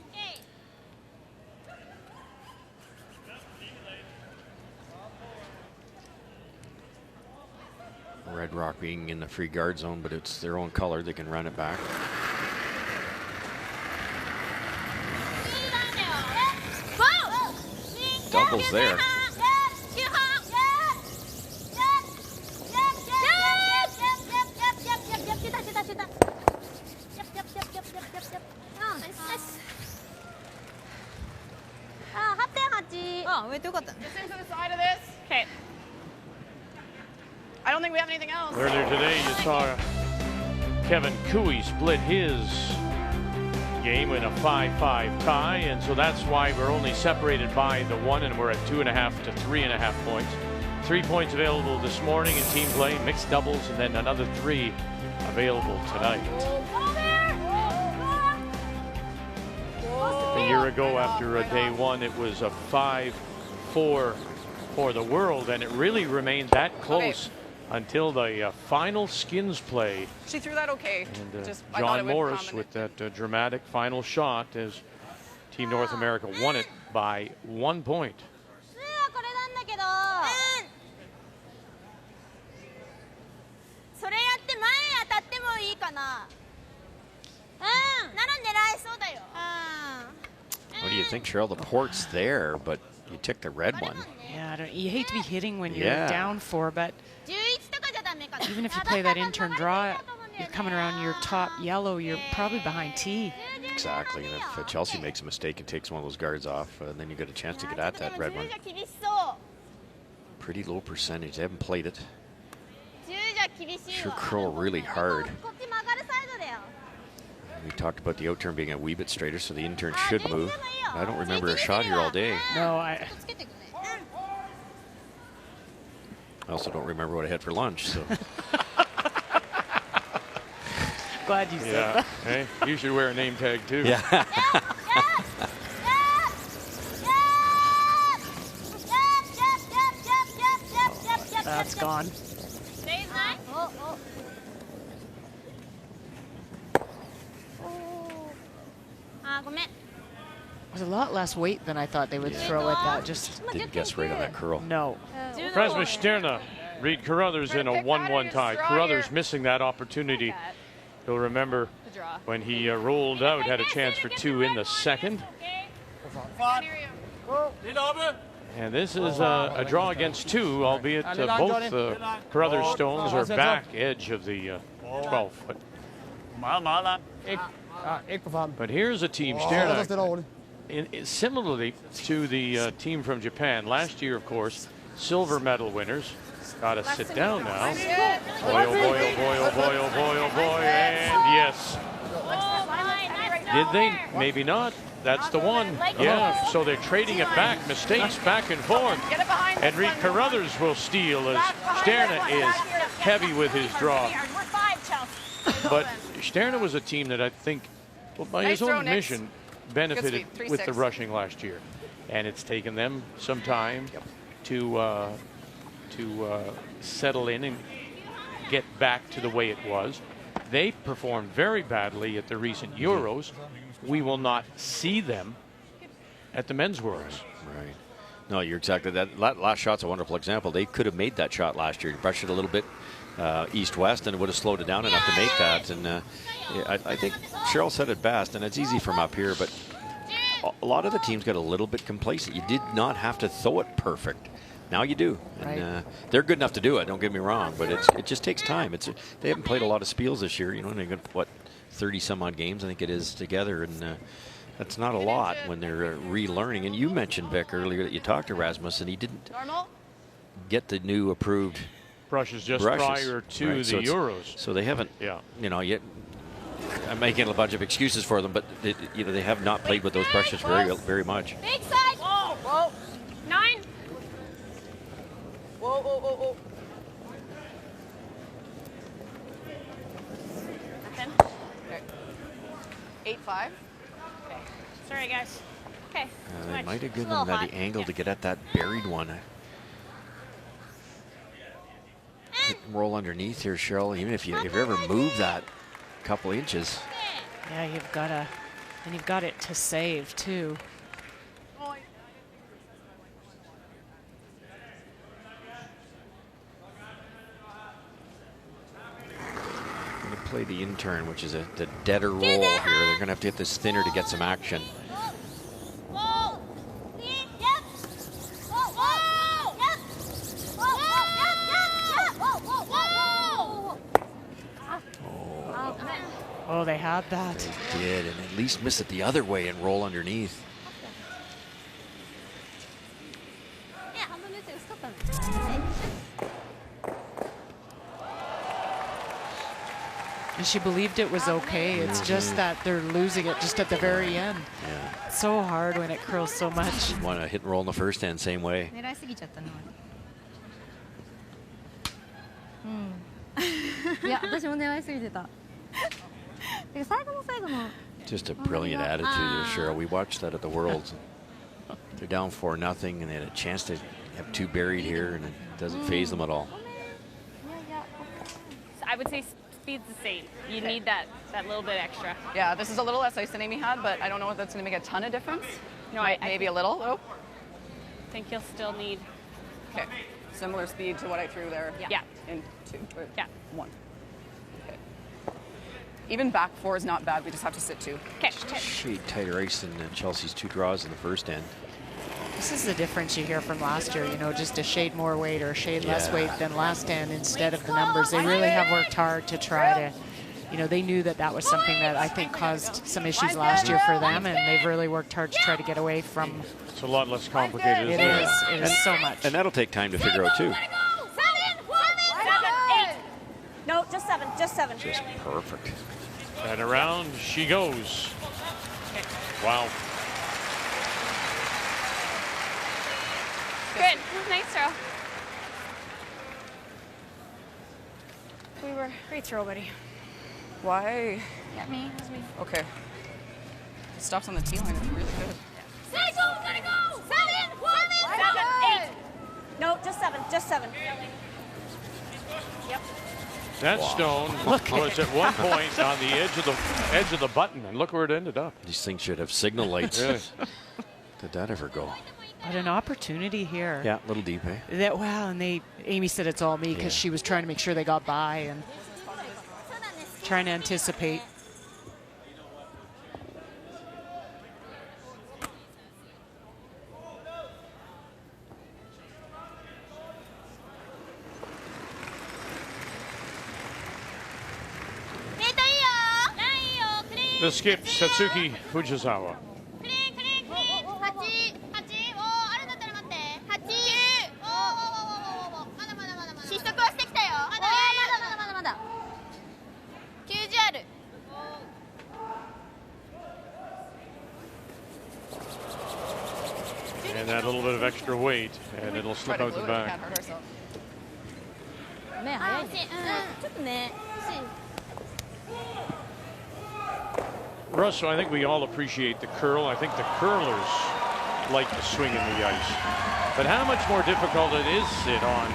B: Red Rock being in the free guard zone, but it's their own color. They can run it back. Doubles there.
G: あ、ウエイトよかったね。
E: Just into the side of this.
F: Okay.
E: I don't think we have anything else.
A: Earlier today, you saw Kevin Cooey split his game in a 5-5 tie, and so that's why we're only separated by the 1, and we're at 2.5 to 3.5 points. 3 points available this morning in team play, mixed doubles, and then another 3 available tonight. A year ago, after day 1, it was a 5-4 for the world, and it really remained that close until the final skins play.
E: She threw that okay.
A: And
E: Just, I thought
A: John
E: it would
A: Morris
E: come
A: with that dramatic final shot as Team North America won it by 1 point.
G: これなんだけど。それやって前当たってもいいかな。なら狙えそうだよ。
B: What do you think, Cheryl? The port's there, but you took the red one.
C: Yeah, you hate to be hitting when you're
B: Yeah.
C: down 4, but even if you play that in-turn draw, you're coming around your top yellow, you're probably behind T.
B: Exactly, and if Chelsea makes a mistake and takes one of those guards off, then you get a chance to get at that red one. Pretty low percentage. They haven't played it. Sure curl really hard. We talked about the out turn being a wee bit straighter, so the in turn should move. I don't remember a shot here all day.
C: No,
B: I also don't remember what I had for lunch, so.
C: Glad you said
A: Yeah,
C: that.
A: hey, you should wear a name tag too.
B: Yeah.
C: That's gone. It was a lot less weight than I thought they would throw at that. Just
B: didn't guess right on that curl.
C: No.
A: Rasmus Sterne, Reed Carruthers in a 1-1 tie. Carruthers missing that opportunity. You'll remember when he rolled out, had a chance for 2 in the second. And this is a draw against 2, albeit both Carruthers Stones are back edge of the 12-foot. But here's a team, Sterne, similarly to the team from Japan. Last year, of course, silver medal winners. Got to sit down now. Boy, oh boy, oh boy, oh boy, oh boy, oh boy, and yes. Did they? Maybe not. That's the one. Yeah, so they're trading it back. Mistakes back and forth. And Reed Carruthers will steal as Sterne is heavy with his draw. But Sterne was a team that I think, well, by his own admission, benefited with the rushing last year. And it's taken them some time to settle in and get back to the way it was. They performed very badly at the recent Euros. We will not see them at the men's Worlds.
B: Right. No, you're exactly that. Last shot's a wonderful example. They could have made that shot last year. Brushed it a little bit east-west, and it would have slowed it down enough to make that. And I think Cheryl said it best, and it's easy from up here, but a lot of the teams got a little bit complacent. You did not have to throw it perfect. Now you do, and they're good enough to do it. Don't get me wrong, but it just takes time. They haven't played a lot of spiels this year. You know, they got what 30 some odd games I think it is together, and that's not a lot when they're relearning. And you mentioned, Vic, earlier that you talked to Rasmus, and he didn't get the new approved
A: brushes prior to the Euros.
B: So they haven't, you know, yet. I'm making a bunch of excuses for them, but you know, they have not played with those brushes very much.
F: Big side. Whoa, whoa. 9.
E: Whoa, whoa, whoa, whoa.
F: Nothing.
E: Okay. 8-5.
F: Okay. Sorry, guys. Okay.
B: They might have given them the angle to get at that buried one. Roll underneath here, Cheryl. Even if you ever move that couple inches.
C: Yeah, you've got it to save too.
B: Play the in-turn, which is the deader roll here. They're going to have to hit this thinner to get some action.
C: Oh, they had that.
B: They did, and at least miss it the other way and roll underneath.
C: And she believed it was okay. It's just that they're losing it just at the very end.
B: Yeah.
C: It's so hard when it curls so much.
B: Want to hit and roll in the first end, same way.
G: 狙いすぎちゃったな。いや、私も狙いすぎてた。で最後の最後の。
B: Just a brilliant attitude there, Cheryl. We watched that at the Worlds. They're down 4-0, and they had a chance to have two buried here, and it doesn't phase them at all.
F: I would say speed's the same. You need that little bit extra.
E: Yeah, this is a little less ice than Amy had, but I don't know if that's going to make a ton of difference.
F: No, I
E: maybe a little. Oh.
F: I think you'll still need.
E: Okay. Similar speed to what I threw there.
F: Yeah.
E: In 2.
F: Yeah.
E: 1. Okay. Even back 4 is not bad. We just have to sit 2.
F: Okay.
B: Shade tighter ice than Chelsea's 2 draws in the first end.
C: This is the difference you hear from last year, you know, just a shade more weight or a shade less weight than last end instead of the numbers. They really have worked hard to try to, you know, they knew that that was something that I think caused some issues last year for them, and they've really worked hard to try to get away from.
A: It's a lot less complicated.
C: It is. It is so much.
B: And that'll take time to figure out, too.
F: 7, 8. No, just 7. Just 7.
B: Just perfect.
A: And around she goes. Wow.
F: Good. Nice throw. Great throw, buddy.
E: Why?
F: Yeah, me. That's me.
E: Okay. Stops on the T line. It's really good.
F: 7, 8. No, just 7. Just 7. Yep.
A: That stone was at one point on the edge of the button, and look where it ended up.
B: These things should have signal lights.
A: Really?
B: Did that ever go?
C: But an opportunity here.
B: Yeah, a little deep, eh?
C: That, well, and Amy said it's all me because she was trying to make sure they got by and trying to anticipate.
A: The skip, Satsuki Fujisawa.
G: 90
A: And that little bit of extra weight, and it'll slip out the back. Russ, so I think we all appreciate the curl. I think the curlers like the swing in the ice. But how much more difficult it is it on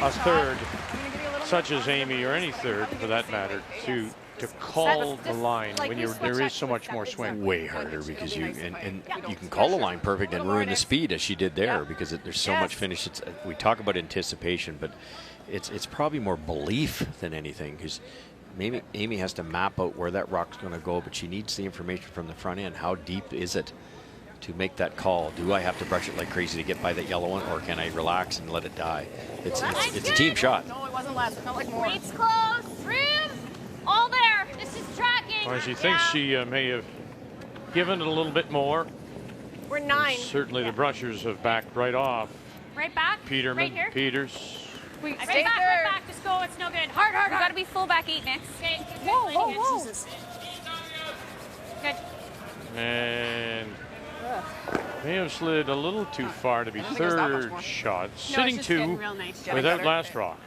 A: a third, such as Amy, or any third for that matter, to call the line when there is so much more swing.
B: Way harder because you can call the line perfect and ruin the speed as she did there because there's so much finish. We talk about anticipation, but it's probably more belief than anything because maybe Amy has to map out where that rock's going to go, but she needs the information from the front end. How deep is it to make that call? Do I have to brush it like crazy to get by that yellow one, or can I relax and let it die? It's a team shot.
E: No, it wasn't last. It felt like more.
F: Weight's close. Room. All there. This is tracking.
A: Well, she thinks she may have given it a little bit more.
F: We're 9.
A: Certainly the brushers have backed right off.
F: Right back.
A: Peterman,
F: Right here.
A: Peters.
F: Right back. Right back. Just go. It's no good. Hard. You got to be full back 8 next. Okay.
G: Whoa.
F: Jesus. Good.
A: And may have slid a little too far to be third shot. Sitting 2 without last rock.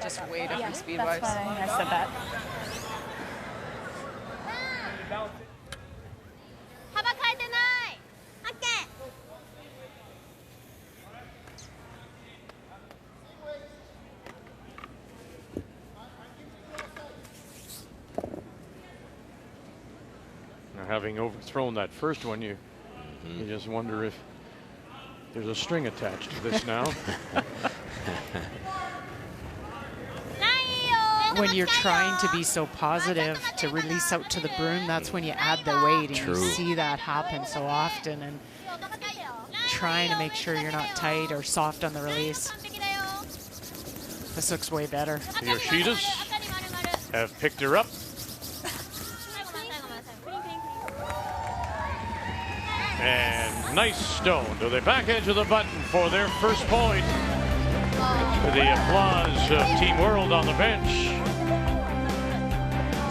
E: Just way different speed-wise.
F: I said that.
A: Now, having overthrown that first one, you just wonder if there's a string attached to this now.
C: When you're trying to be so positive to release out to the broom, that's when you add the weight, and you see that happen so often, and trying to make sure you're not tight or soft on the release. This looks way better.
A: The Yoshidas have picked her up. And nice stone to the back edge of the button for their first point. To the applause of Team World on the bench.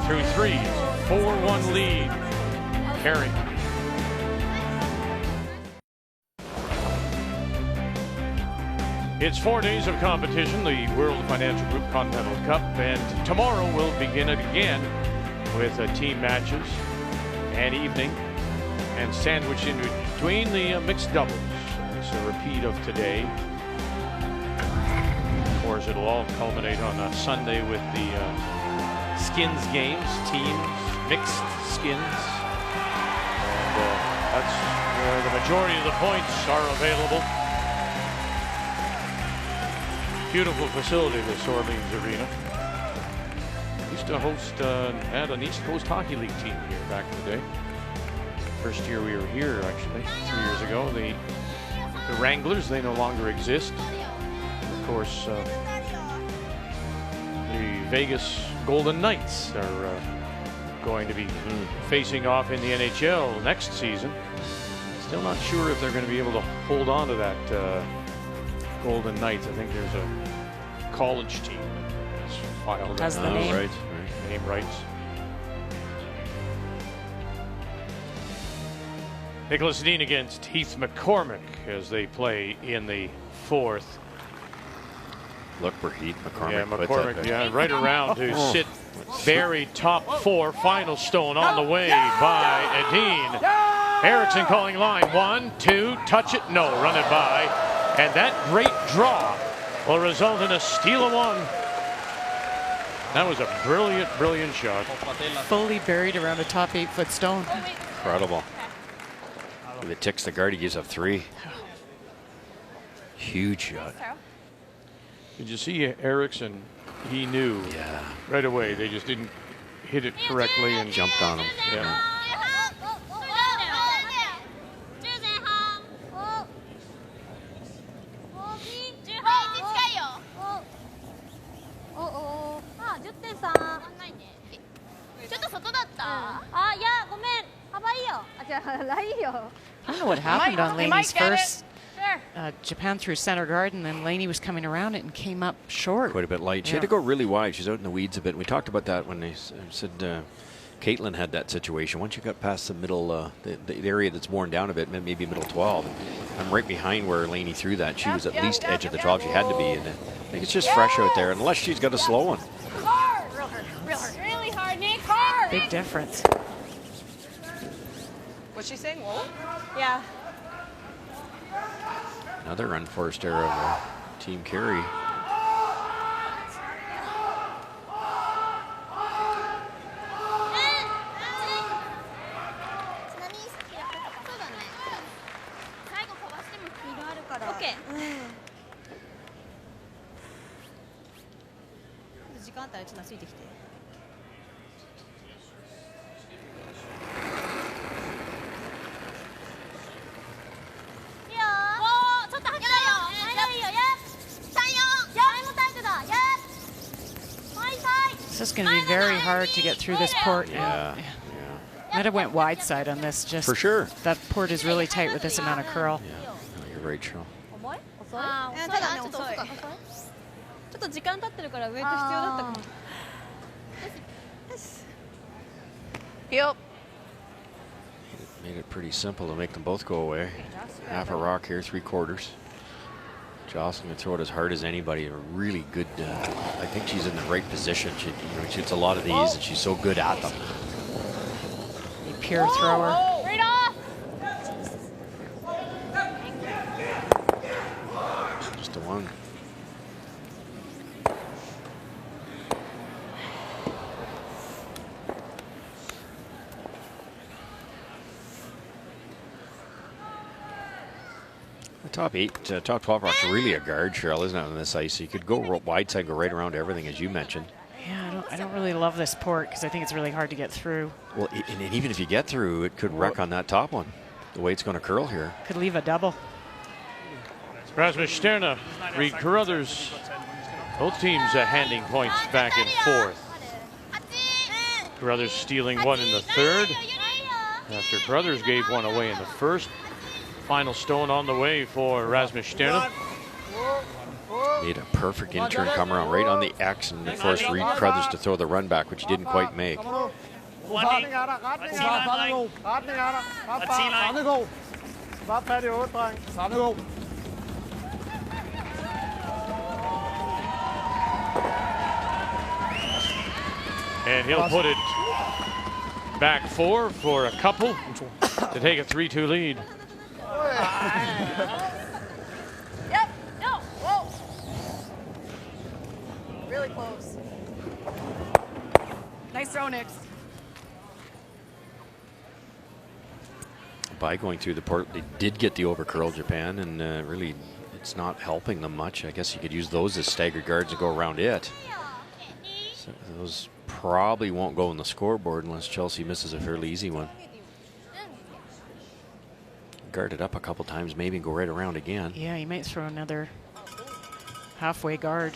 A: through threes. 4-1 lead. Carey. It's 4 days of competition, the World Financial Group Continental Cup, and tomorrow we'll begin it again with team matches and evening, and sandwiched in between the mixed doubles. It's a repeat of today. Of course, it'll all culminate on Sunday with the skins games, teams, mixed skins. And that's where the majority of the points are available. Beautiful facility, this Orleans Arena. Used to host had an East Coast Hockey League team here back in the day. First year we were here, actually, 3 years ago. The Wranglers, they no longer exist. Of course, the Vegas Golden Knights are going to be facing off in the NHL next season. Still not sure if they're going to be able to hold on to that Golden Knights. I think there's a college team that's filed
C: as the name.
B: Right.
A: Name rights. Nicholas Dean against Heath McCormick as they play in the fourth.
B: Look for Heath McCormick.
A: Yeah, McCormick, right around to sit buried top four. Final stone on the way by Dean. Erickson calling line. 1, 2, touch it. No, run it by. And that great draw will result in a steal of one. That was a brilliant, brilliant shot.
C: Fully buried around a top 8-foot stone.
B: Incredible. If it ticks the guard, he gives up 3. Huge shot.
A: Did you see Erickson? He knew right away. They just didn't hit it correctly and
B: jumped on him.
A: Yeah.
C: I don't know what happened on Laney's first. Japan threw center guard, and then Laney was coming around it and came up short.
B: Quite a bit light. She had to go really wide. She's out in the weeds a bit. We talked about that when they said Caitlin had that situation. Once you got past the middle, the area that's worn down a bit, maybe middle 12. I'm right behind where Laney threw that. She was at least edge of the 12. She had to be. And I think it's just fresh out there, unless she's got a slow one.
F: Really hard, Nick. Hard.
C: Big difference.
E: What's she saying? Whoa?
F: Yeah.
B: Another unforced error of Team Carey.
C: This is going to be very hard to get through this port.
B: Yeah.
C: Might have went wide side on this. Just
B: for sure.
C: That port is really tight with this amount of curl.
B: Yeah, no, you're right, Cheryl.
E: Yep.
B: Made it pretty simple to make them both go away. Half a rock here, 3/4. Jocelyn can throw it as hard as anybody. A really good. I think she's in the right position. She shoots a lot of these, and she's so good at them.
C: A pure thrower.
F: Right off.
B: Just a one. The top 8, top 12 rock's really a guard, Cheryl, isn't it, on this ice? So you could go wide side, go right around everything, as you mentioned.
C: Yeah, I don't really love this port because I think it's really hard to get through.
B: Well, and even if you get through, it could wreck on that top one. The way it's going to curl here.
C: Could leave a double.
A: Rasmus Sterna, Reed Carruthers. Both teams handing points back and forth. Carruthers stealing one in the third. After Carruthers gave one away in the first. Final stone on the way for Rasmus Sterna.
B: Made a perfect in-turn come around right on the X and forced Reed Crothers to throw the run back, which he didn't quite make.
A: And he'll put it back 4 for a couple to take a 3-2 lead.
E: Yep. No. Whoa. Really close. Nice throw, Nix.
B: By going through the port, they did get the overcurl, Japan, and really it's not helping them much. I guess you could use those as staggered guards to go around it. So those probably won't go on the scoreboard unless Chelsea misses a fairly easy one. Guard it up a couple times, maybe go right around again.
C: Yeah, he might throw another halfway guard.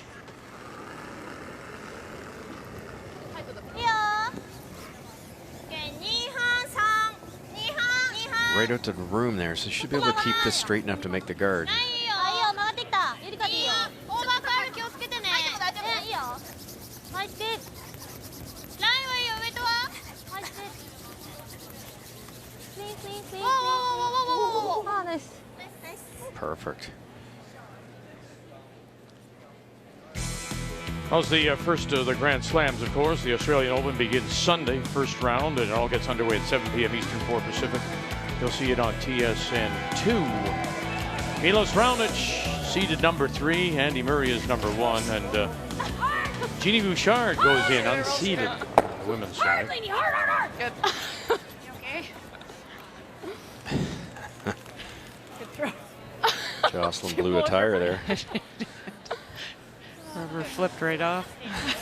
B: Right out to the room there, so should be able to keep this straight enough to make the guard. Perfect.
A: That was the first of the Grand Slams, of course. The Australian Open begins Sunday, first round, and it all gets underway at 7 p.m. Eastern, 4 Pacific. You'll see it on TSN2. Milos Raonic, seeded number 3. Andy Murray is number 1. And Jeannie Bouchard goes in, unseeded on the women's side.
E: Good. You okay? Good throw.
B: Jocelyn blew a tire there.
C: Rubber flipped right off.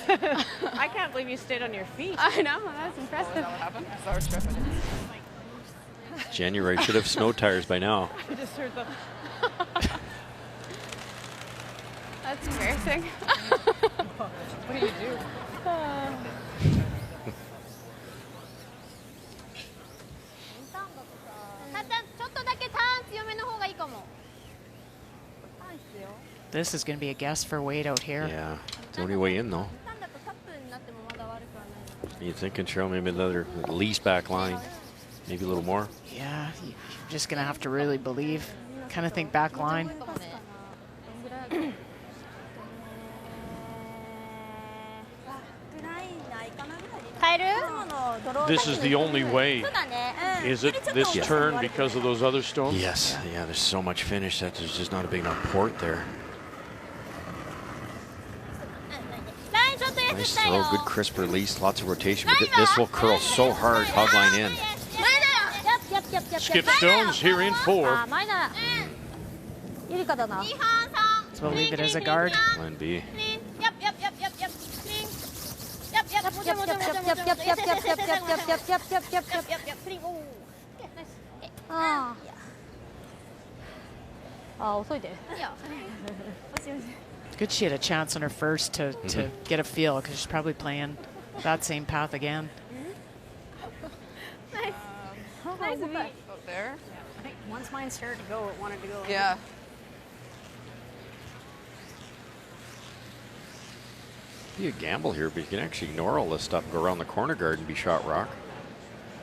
H: I can't believe you stayed on your feet.
F: I know, that's impressive.
E: Is that what happened? I saw her stripping.
B: January should have snow tires by now.
H: I just heard the.
F: That's embarrassing.
E: What do you do?
C: This is going to be a guess for Wade out here.
B: Yeah, the only way in though. You thinking, Cheryl, maybe another at least back line, maybe a little more?
C: Yeah, you're just going to have to really believe. Kind of think back line.
A: This is the only way. Is it this turn because of those other stones?
B: Yes, yeah, there's so much finish that there's just not a big enough port there. Nice throw, good crisp release, lots of rotation, but this will curl so hard, hog line in.
A: Skip stones here in 4.
C: So we'll leave it as a guard.
B: Line B.
C: Good she had a chance on her first to get a feel, because she's probably playing that same path again.
F: Nice.
E: Nice of you. Out there.
H: I think once mine started to go, it wanted to go.
E: Yeah.
B: Be a gamble here, but you can actually ignore all this stuff and go around the corner guard and be shot rock.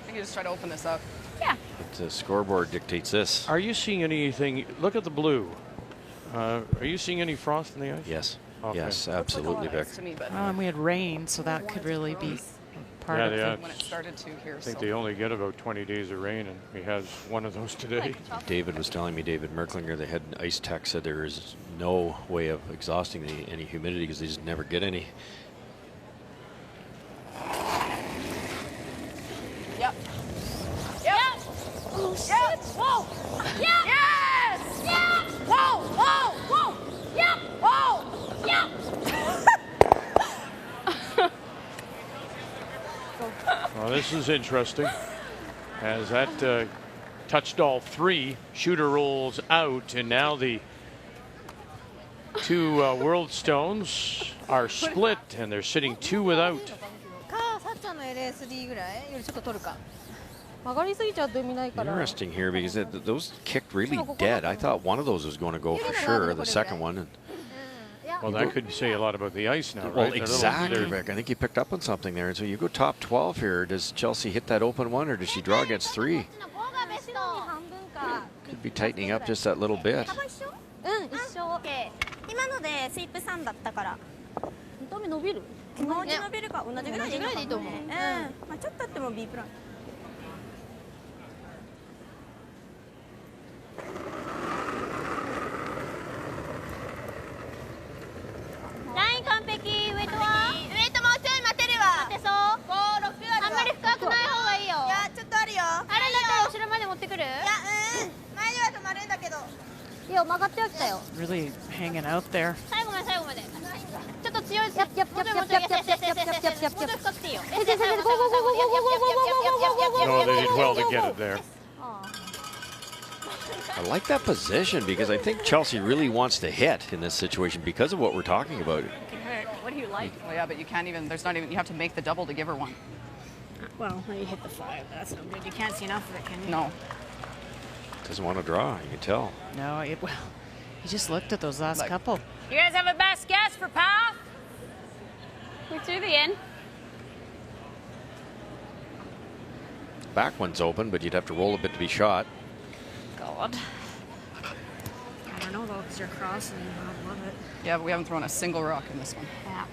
E: I can just try to open this up.
F: Yeah.
B: But the scoreboard dictates this.
A: Are you seeing anything? Look at the blue. Are you seeing any frost in the ice?
B: Yes.
A: Okay.
B: Yes, absolutely, Vic.
E: To me, but
C: And we had rain, so that could really be part of
A: Yeah,
C: it.
E: when it started to here.
A: I think they only get about 20 days of rain, and he has one of those today.
B: David was telling me, David Merklinger, the head ice tech, said there is no way of exhausting any humidity because they just never get any.
E: Yep. Yep. Yep. Whoa. Yeah. Yes. Yeah. Whoa. Whoa. Whoa. Yep. Whoa. Yep.
A: Well, this is interesting, as that touched all 3. Shooter rolls out, and now the 2 world stones are split, and they're sitting 2 without.
B: Interesting here because those kicked really dead. I thought one of those was going to go for sure, the second one. And
A: Well, that could say a lot about the ice now, right?
B: Well,
A: They're
B: exactly,
A: they're-
B: Rick. I think you picked up on something there. And so you go top 12 here. Does Chelsea hit that open one, or does she draw against 3? Could be tightening up just that little bit.
G: 一緒今のでスイープ3だったから本当に伸びる同じ伸びるか同じぐらいでいいと思うまあちょっとあっても B プランライン完璧ウェイトはウェイトもうちょい待てるわ待てそう5、6あんまり深くない方がいいよいやちょっとあるよあれだったら後ろまで持ってくるいや前には止まるんだけどいや曲がってはきたよ
C: Really hanging out there.
F: 最後まで最後まで。ちょっと強いです。
G: やっやっやっやっやっやっやっやっやっやっやっやっ
F: もうちょい深くていいよ。
A: No, they did well to get it there.
B: I like that position because I think Chelsea really wants to hit in this situation because of what we're talking about.
E: What do you like? Well, yeah, but you can't even, there's not even, you have to make the double to give her one.
F: Well, you hit the 5. That's no good. You can't see enough of it, can you?
E: No.
B: Doesn't want to draw, you can tell.
C: No, well, he just looked at those last couple.
F: You guys have a best guess for path? We threw the in.
B: Back one's open, but you'd have to roll a bit to be shot.
F: God.
C: I don't know, though, because you're crossing. I love it.
E: Yeah, but we haven't thrown a single rock in this one.
F: Yeah.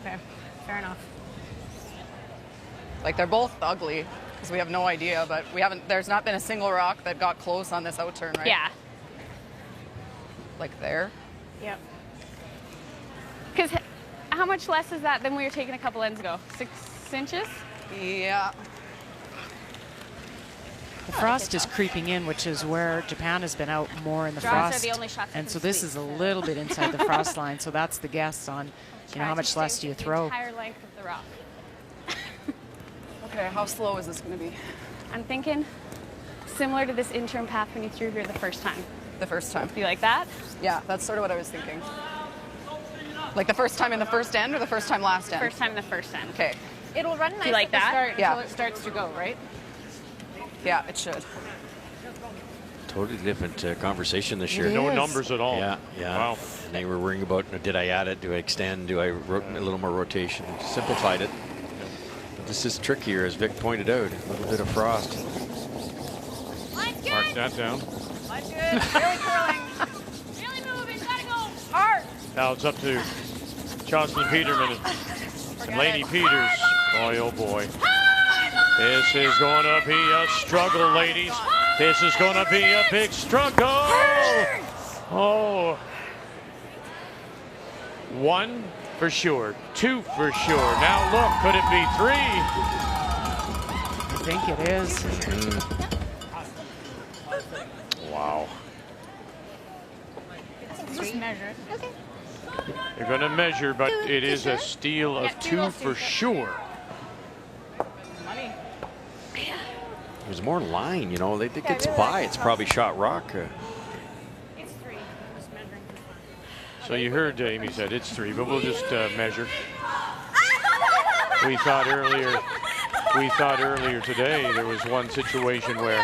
F: Okay, fair enough.
E: Like, they're both ugly because we have no idea, but we haven't, there's not been a single rock that got close on this out turn, right?
F: Yeah.
E: Like there.
F: Yep. Because how much less is that than we were taking a couple ends ago? 6 inches?
E: Yeah.
C: The frost is creeping in, which is where Japan has been out more in the
F: Draws are
C: frost.
F: the only shots I
C: And
F: can
C: so this
F: see.
C: is a little bit inside the frost line. So that's the guess on, you know, how much less do you throw?
F: The entire length of the rock.
E: Okay, how slow is this going to be?
F: I'm thinking similar to this interim path when you threw here the first time.
E: The first time.
F: You like that?
E: Yeah, that's sort of what I was thinking. Like the first time in the first end or the first time last end?
F: First time in the first end.
E: Okay.
F: It'll run nice
E: you like
F: at the
E: that?
F: start
E: Yeah.
F: until it starts to go, right?
E: Yeah, it should.
B: Totally different conversation this year.
A: No numbers at all.
B: Yeah, yeah.
A: Wow.
B: And they were worrying about, did I add it? Do I extend? Do I a little more rotation? Simplified it. But this is trickier, as Vic pointed out. A little bit of frost.
A: Mark that down.
F: Line's good. Really curling. Really moving. Gotta go. Hard.
A: Now it's up to Jocelyn Peterman and Lainey Peters. Boy, oh boy. This is going to be a struggle, ladies. This is going to be a big struggle. Oh. 1 for sure. 2 for sure. Now look, could it be 3?
C: I think it is.
B: Wow.
F: Just measure it. Okay.
A: They're going to measure, but it is a steal of 2 for sure.
E: Money.
B: There's more line, you know. They think it's by. It's probably shot rock.
F: It's 3. Just measuring for fun.
A: So you heard Amy said it's 3, but we'll just measure. We thought earlier today there was one situation where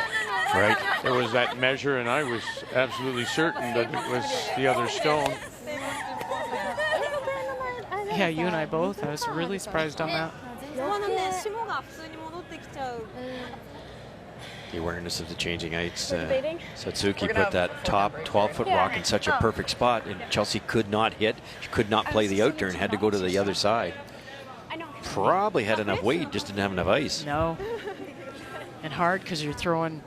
A: there was that measure, and I was absolutely certain that it was the other stone.
C: Yeah, you and I both. I was really surprised on that.
B: The awareness of the changing heights.
F: Debating.
B: Satsuki
E: We're gonna
B: put that top 12-foot rock in such a perfect spot, and Chelsea could not hit. She could not play the out turn, had to go to the other side.
F: I know.
B: Probably had enough weight, just didn't have enough ice.
C: No. And hard because you're throwing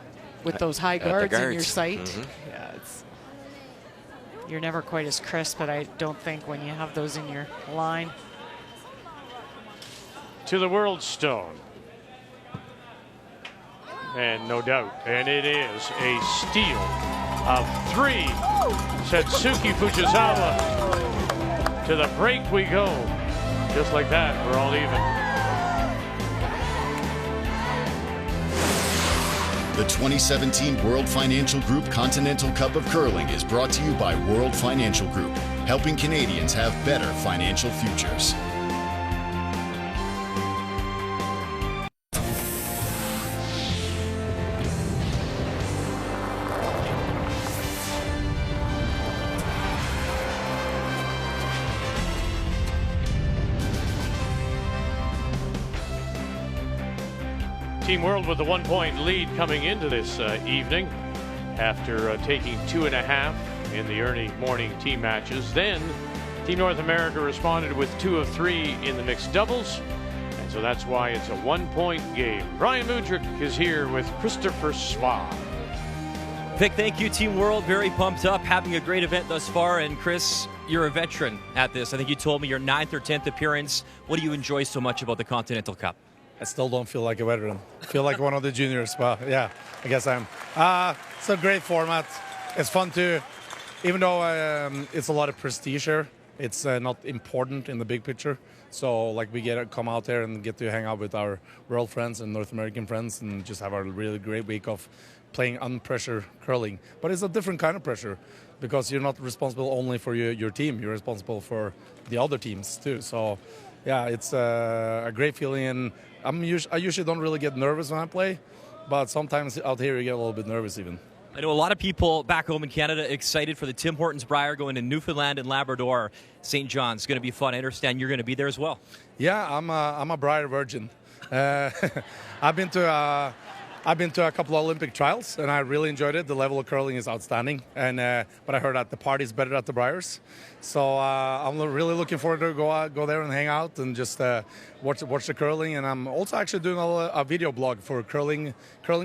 C: with those high
B: At the
C: guards in your
B: guards.
C: sight.
B: Mhm.
C: Yeah, you're never quite as crisp, but I don't think when you have those in your line.
A: To the world stone. And no doubt, and it is a steal of 3. Satsuki Fujisawa. To the break we go. Just like that, we're all even.
D: The 2017 World Financial Group Continental Cup of Curling is brought to you by World Financial Group, helping Canadians have better financial futures.
A: Team World with the 1-point lead coming into this evening after taking 2.5 in the early morning team matches. Then Team North America responded with 2 of 3 in the mixed doubles. And so that's why it's a 1-point game. Brian Mudryk is here with Christopher Swa.
J: Vic, thank you, Team World. Very pumped up, having a great event thus far. And Chris, you're a veteran at this. I think you told me your 9th or 10th appearance. What do you enjoy so much about the Continental Cup?
K: I still don't feel like a veteran. I feel like one of the juniors, but yeah, I guess I am. It's a great format. It's fun too, even though it's a lot of prestige here. It's not important in the big picture. So like we get to come out there and get to hang out with our world friends and North American friends and just have a really great week of playing unpressure curling. But it's a different kind of pressure because you're not responsible only for your team. You're responsible for the other teams too. So yeah, it's a great feeling. And I usually don't really get nervous when I play, but sometimes out here you get a little bit nervous even.
J: I know a lot of people back home in Canada excited for the Tim Hortons Brier going to Newfoundland and Labrador. St. John's going to be fun. I understand you're going to be there as well.
K: Yeah, I'm a Brier virgin. I've been to a couple of Olympic trials and I really enjoyed it. The level of curling is outstanding, and but I heard that the party's better at the Briers. So I'm really looking forward to go there and hang out and just watch the curling. And I'm also actually doing a video blog for Curling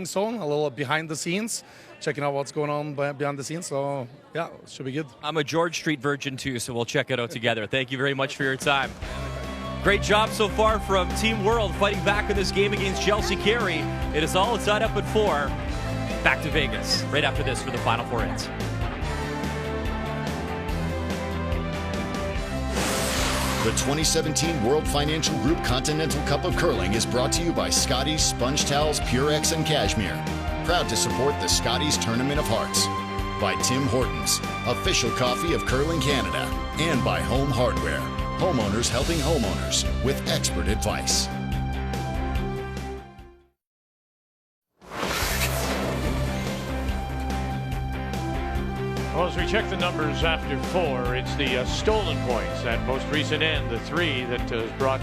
K: Zone, a little behind the scenes, checking out what's going on behind the scenes. So yeah, it should be good.
J: I'm a George Street virgin too, so we'll check it out together. Thank you very much for your time. Great job so far from Team World fighting back in this game against Chelsea Carey. It is all tied up at 4. Back to Vegas right after this for the Final Four ends.
D: The 2017 World Financial Group Continental Cup of Curling is brought to you by Scotties Sponge Towels, Purex, and Cashmere. Proud to support the Scotties Tournament of Hearts. By Tim Hortons, official coffee of Curling Canada. And by Home Hardware, homeowners helping homeowners with expert advice.
A: Well, as we check the numbers after 4, it's the stolen points, that most recent end, the 3 that has brought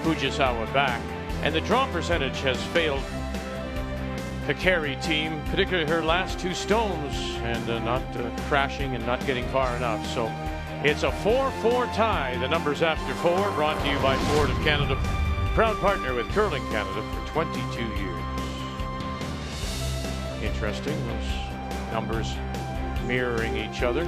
A: Fujisawa back. And the draw percentage has failed the Carey team, particularly her last 2 stones, and not crashing and not getting far enough. So it's a 4-4 tie. The numbers after 4, brought to you by Ford of Canada, proud partner with Curling Canada for 22 years. Interesting, those numbers mirroring each other.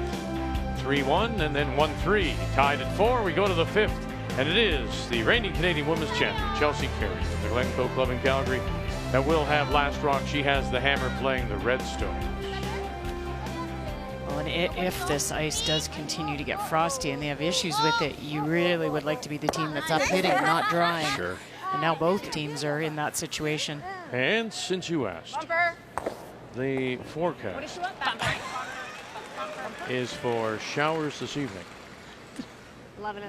A: 3-1 and then 1-3. Tied at 4, we go to the 5th. And it is the reigning Canadian Women's Champion, Chelsea Carey, of the Glencoe Club in Calgary, that will have last rock. She has the hammer playing the Redstones.
C: Well, and if this ice does continue to get frosty and they have issues with it, you really would like to be the team that's up hitting, not drying.
B: Sure.
C: And now both teams are in that situation.
A: And since you asked, the forecast is for showers this evening.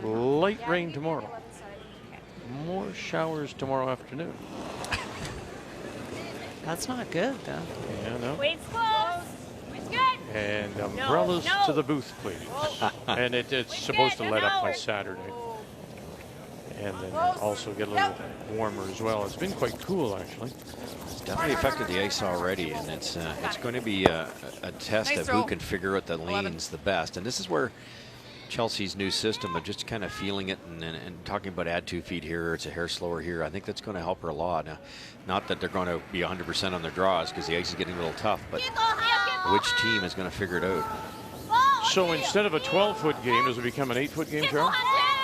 A: Light rain tomorrow. More showers tomorrow afternoon.
C: That's not good, though.
A: Yeah, no.
G: Wait's close. Wait's good.
A: And umbrellas to the booth, please. And it's supposed to let up by Saturday. And then also get a little warmer as well. It's been quite cool, actually.
B: It's definitely affected the ice already, and it's going to be a test of who can figure out the lanes the best. And this is where Chelsea's new system of just kind of feeling it and talking about add 2 feet here, it's a hair slower here. I think that's going to help her a lot. Now, not that they're going to be 100% on their draws because the ice is getting a little tough, but which team is going to figure it out?
A: So instead of a 12-foot game, does it become an 8-foot game, Carol?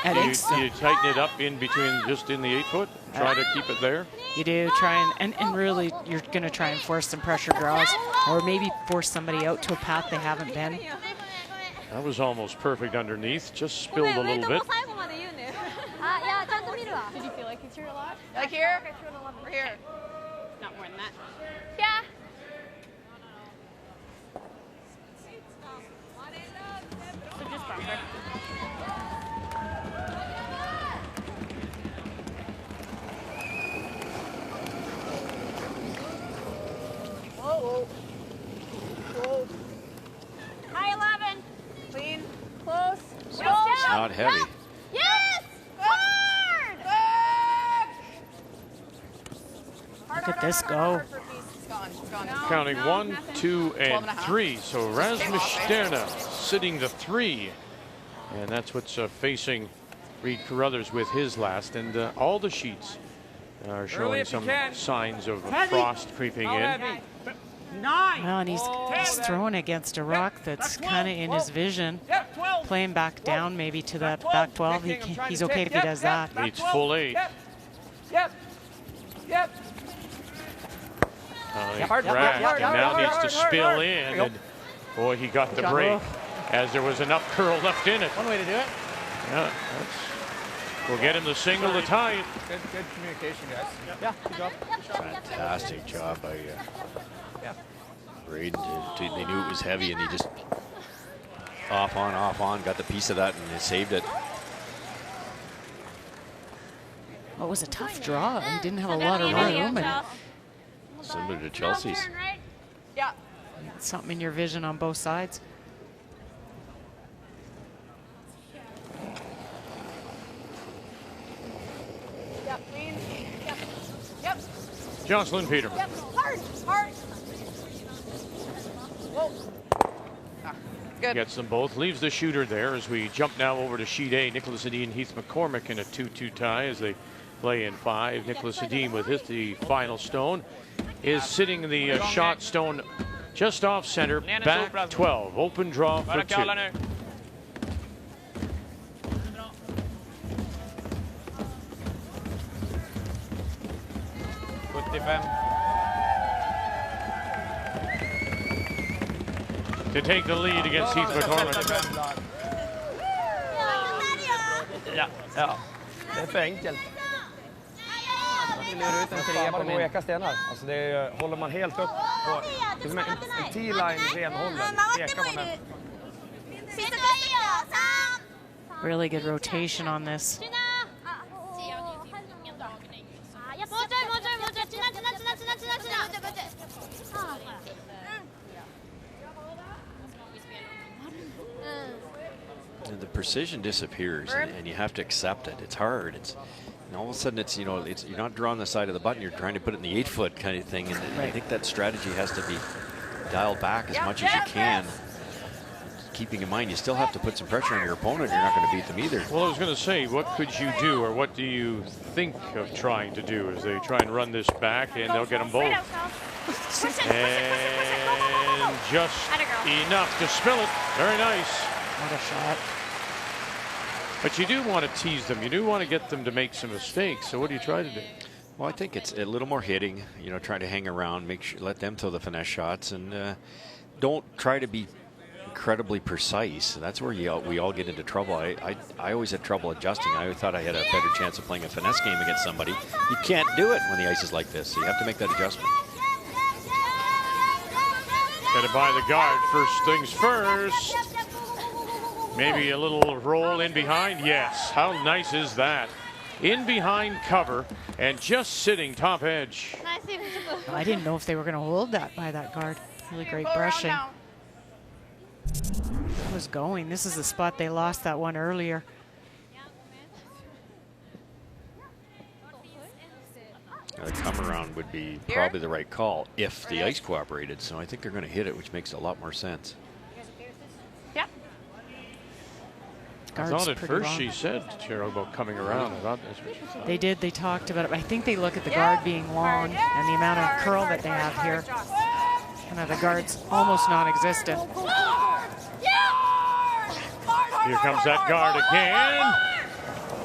A: You tighten it up in between, just in the 8-foot, try to keep it there?
C: You do try and really you're going to try and force some pressure draws, or maybe force somebody out to a path they haven't been.
A: That was almost perfect underneath, just spilled a little bit.
F: Did you feel like you threw a lot?
E: Like here?
F: I threw an 11.
E: Or here?
F: Not more than that. Yeah. So just bumper.
E: Whoa. Whoa.
G: High 11.
E: Clean. Close.
B: It's not heavy.
G: Yes! Forward!
C: Look at this go.
A: Counting 1, 2, and 3. So Rasmus Sterna sitting the 3. And that's what's facing Reed Carruthers with his last. And all the sheets are showing some signs of frost creeping in.
C: Well, and he's throwing against a rock that's kind of in his vision. Playing back down maybe to that back 12. He's okay if he does that.
A: Needs full 8. Now needs to spill in. And boy, he got the break as there was enough curl left in it.
I: One way to do it.
A: Yeah, we'll get him the single to tie it.
I: Good communication, guys. Yeah, good job.
B: Fantastic job by Braden. They knew it was heavy, and he just off on, got the piece of that, and they saved it.
C: Well, it was a tough draw. He didn't have a lot of room. And
B: similar to Chelsea's.
E: Yeah.
C: Something in your vision on both sides.
E: Yep, lean. Yep.
A: Jocelyn Peterman.
E: Yep, hard. Whoa. Good.
A: Gets them both. Leaves the shooter there as we jump now over to sheet A. Nicholas Edin and Heath McCormick in a 2-2 tie as they play in 5. Nicholas Edin with the final stone is sitting the shot stone just off center, back 12. Open draw for 2. To take the lead against Heath McCormick.
I: Ja, det är för enkelt. Man lurar ut en trea på veka stenar. Alltså det är, håller man helt upp på en T-line renhållen, pekar man den.
C: Really good rotation on this.
B: The precision disappears, and you have to accept it. It's hard. And all of a sudden, you're not drawing the side of the button. You're trying to put it in the 8-foot kind of thing. And I think that strategy has to be dialed back as much as you can. Keeping in mind, you still have to put some pressure on your opponent. You're not going to beat them either.
A: Well, I was going to say, what could you do, or what do you think of trying to do as they try and run this back, and they'll get them both. And just enough to spill it. Very nice.
C: What a shot.
A: But you do want to tease them. You do want to get them to make some mistakes. So what do you try to do?
B: Well, I think it's a little more hitting. Try to hang around, let them throw the finesse shots, and don't try to be incredibly precise. That's where we all get into trouble. I always had trouble adjusting. I thought I had a better chance of playing a finesse game against somebody. You can't do it when the ice is like this. So you have to make that adjustment.
A: Got to buy the guard. First things first. Maybe a little roll in behind. Yes. How nice is that? In behind cover and just sitting top edge.
C: I didn't know if they were going to hold that by that guard. Really great brushing. It was going. This is the spot they lost that one earlier.
B: The come around would be probably the right call if the ice cooperated. So I think they're going to hit it, which makes a lot more sense.
A: I thought at first she said, Cheryl, about coming around.
C: They did. They talked about it. I think they look at the guard being long and the amount of curl that they have here. And the guard's almost non-existent.
A: Here comes that guard again.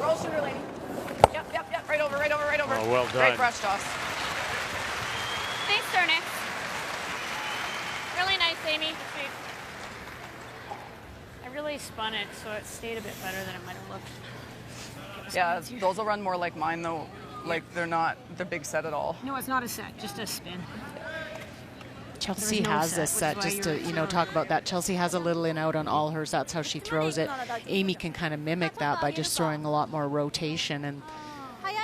E: Roll shooter lady. Yep. Right over.
A: Oh, well done.
E: Great brush toss.
F: Thanks, Turner. Really nice, Amy. I really spun it, so it stayed a bit better than it might have looked.
E: Yeah, those will run more like mine, though. Like, they're not the big set at all.
F: No, it's not a set, just a spin.
C: Chelsea has this set, just to talk about that. Chelsea has a little in out on all hers. That's how she throws it. Amy can kind of mimic that by just throwing a lot more rotation, and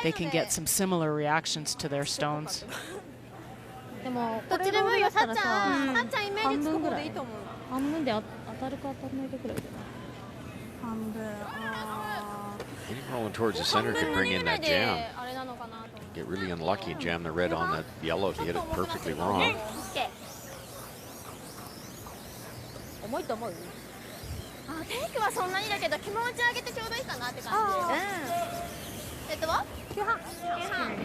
C: they can get some similar reactions to their stones.
B: Rolling towards the center could bring in that jam. get really unlucky and jam the red on that yellow to hit it perfectly wrong.
G: 重いと思う？あ、テイクはそんなにだけど気持ち上げてちょうどいいかなって感じ。セットは？9半。9半。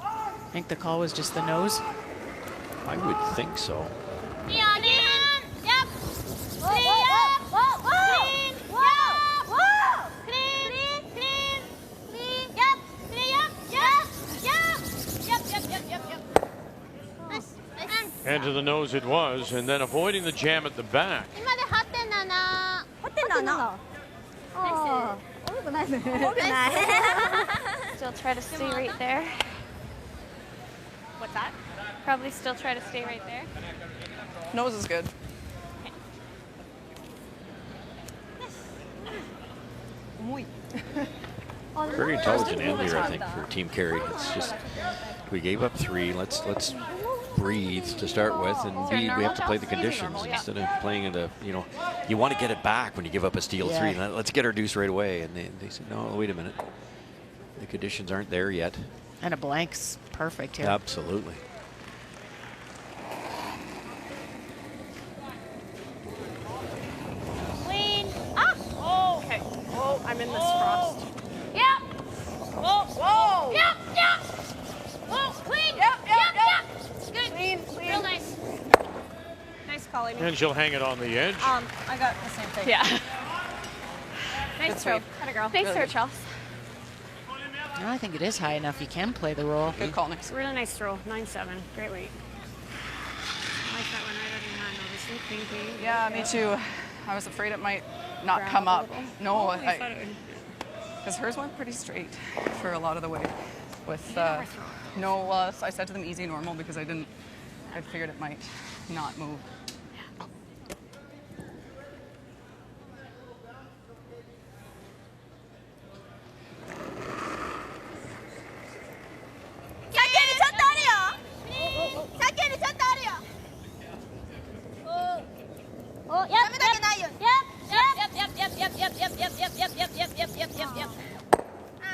C: I think the call was just the nose.
B: I would think so.
A: And to the nose it was, and then avoiding the jam at the back.
F: Still try to stay right there. What's that? Probably still try to stay right there.
E: Nose is good.
B: Very intelligent end here, I think, for Team Carey. It's just, we gave up 3. Let's breathe to start with, and B, we have to play the conditions instead of playing it. You want to get it back when you give up a steal 3. Let's get our deuce right away. And they said, no, wait a minute. The conditions aren't there yet.
C: And a blank's perfect here.
B: Absolutely.
F: Clean. Ah! Oh, okay. Oh, I'm in this frost. Yep. Whoa, whoa. Yep, yep. Whoa, clean. Yep. Good. Clean. Real nice. Nice call, Amy.
A: And she'll hang it on the edge.
E: I got the same thing.
F: Yeah. Nice throw. Atta girl. Nice throw, Charles.
C: I think it is high enough. You can play the roll.
E: Good call, Nick.
F: Really nice throw. 9-7. Great weight. I like that one right on your hand, obviously. Clean, clean.
E: Yeah, me too. I was afraid it might not come up. No, because hers went pretty straight for a lot of the way. With no, I said to them easy normal because I figured it might not move.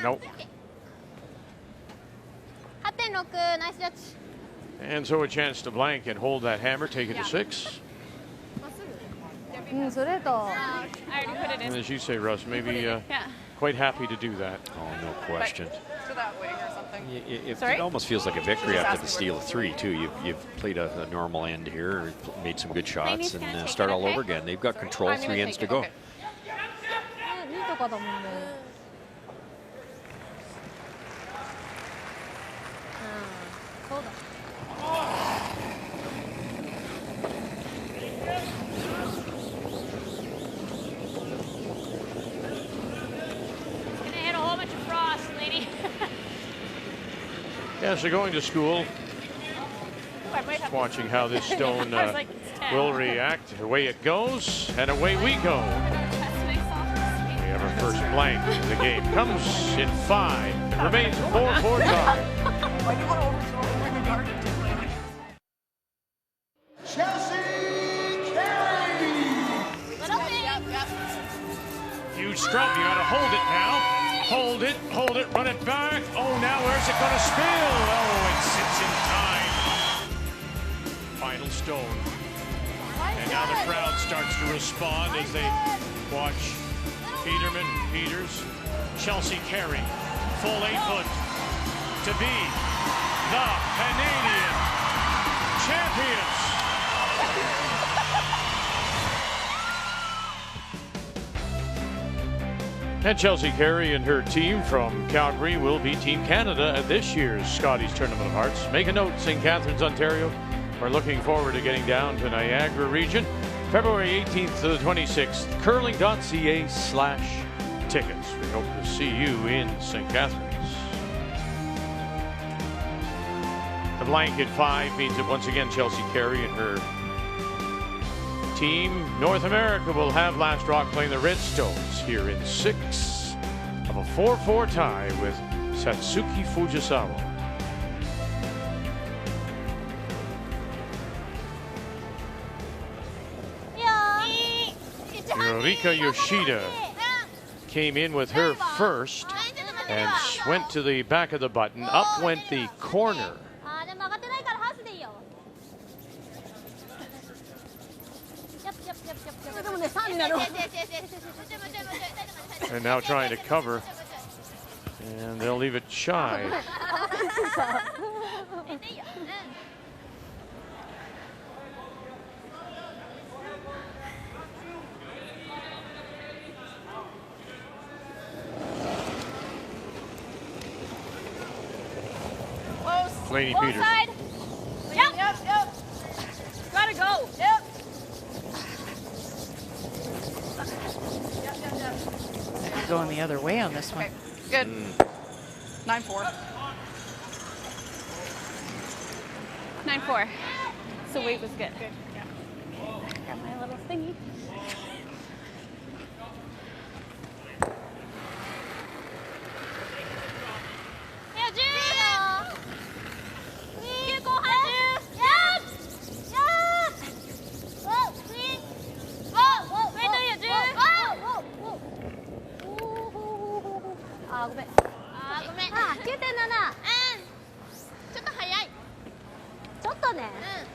A: Nope. And so a chance to blank and hold that hammer, take it to 6.
F: I already put it in.
A: And as you say, Russ, maybe quite happy to do that.
B: Oh, no question.
E: To that wing or something.
B: It almost feels like a victory after the steal of 3, too. You've played a normal end here, made some good shots, and start all over again. They've got control, 3 ends to go.
E: Okay.
F: Gonna hit a whole bunch of frost, lady.
A: Yeah, so going to school, just watching how this stone will react. Away it goes, and away we go. We have our first blank. The game comes in 5. It remains a 4-4 tie.
E: Why do you want to overthrow the guard?
A: Huge stroke, you gotta hold it now. Hold it, run it back. Oh, now where's it gonna spill? Oh, it sits in time. Final stone. And now the crowd starts to respond as they watch Peterman, Peters, Chelsea Carey, full 8-foot to be the Canadian champions. And Chelsea Carey and her team from Calgary will be Team Canada at this year's Scotties Tournament of Hearts. Make a note, St. Catharines, Ontario. We're looking forward to getting down to Niagara region, February 18th to the 26th. Curling.ca/tickets. We hope to see you in St. Catharines. The blank at 5 means that once again Chelsea Carey and her team North America will have Last Rock playing the Redstones here in 6 of a 4-4 tie with Satsuki Fujisawa. Rika Yoshida came in with her first and went to the back of the button. Up went the corner. And now trying to cover. And they'll leave it shy. Laney Peters.
F: Yep. Gotta go. Yep.
C: Going the other way on this one.
E: Okay, good. 9-4.
F: 9-4. So weight was good. Got my little thingy.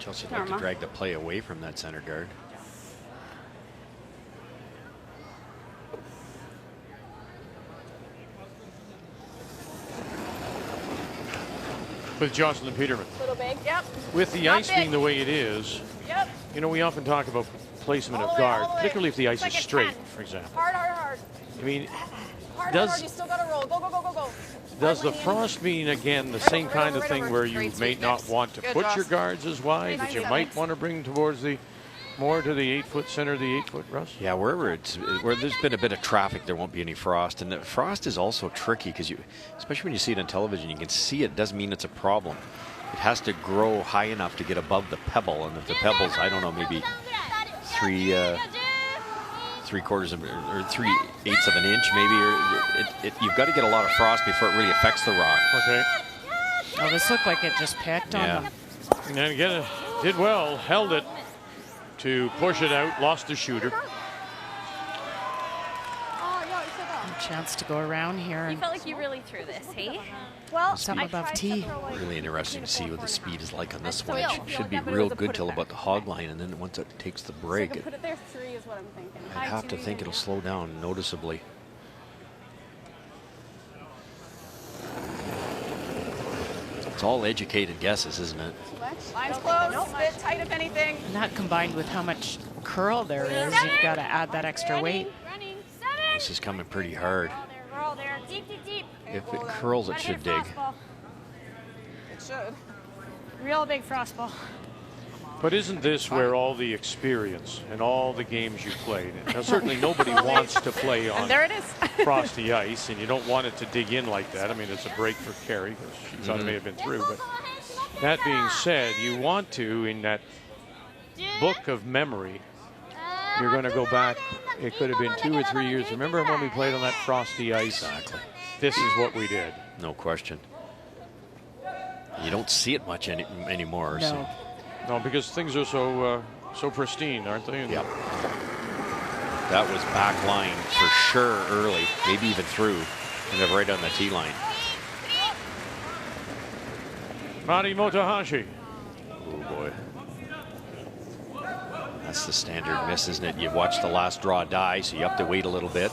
B: Chelsea would like to drag the play away from that center guard.
A: With Jocelyn Peterman.
F: Little big. Yep.
A: With the ice being the way it is,
F: Yep.
A: you know, we often talk about placement of guard, particularly if the ice is straight, for example.
F: Hard.
A: I mean,
F: Hard. You still gotta roll. Go.
A: Does the frost mean, again, the same kind of thing where you may not want to put your guards as wide, but you might want to bring towards the more to the 8-foot center, the 8-foot, Russ?
B: Yeah, where there's been a bit of traffic, there won't be any frost. And the frost is also tricky because especially when you see it on television, you can see it doesn't mean it's a problem. It has to grow high enough to get above the pebble, and if the pebble's, I don't know, maybe 3/4 or 3/8 of an inch, maybe, or you've got to get a lot of frost before it really affects the rock.
A: Okay.
C: Oh, this looked like it just picked on them.
A: And again, did well, held it to push it out, lost the shooter.
C: Chance to go around here.
F: You felt like you really threw this, hey?
C: Well, something above tee.
B: Really interesting to see what the speed is like on this one. It should be real good till about the hog line, and then once it takes the break,
F: So I can put it there 3 is what I'm thinking.
B: I have to think it'll slow down noticeably. It's all educated guesses, isn't it?
E: Line's close, bit tight if anything.
C: And that combined with how much curl there is, you've got to add that extra weight.
B: This is coming pretty hard.
F: We're all there. Deep.
B: If it curls, it should dig.
E: It should.
F: Real big frost ball.
A: But isn't this where all the experience and all the games you played? Now, certainly nobody wants to play on
E: There it is.
A: frosty ice, and you don't want it to dig in like that. I mean, it's a break for Carey because she thought it may have been through. But that being said, you want to, in that book of memory, you're going to go back. It could have been 2 or 3 years. Remember when we played on that frosty ice?
B: Exactly.
A: This is what we did.
B: No question. You don't see it much anymore.
C: No.
B: So.
A: No, because things are so pristine, aren't they?
B: Yep. That was back line for sure early, maybe even through, and then right on the tee line.
A: Mari Motohashi.
B: Oh boy. That's the standard miss, isn't it? You watch the last draw die, so you have to wait a little bit.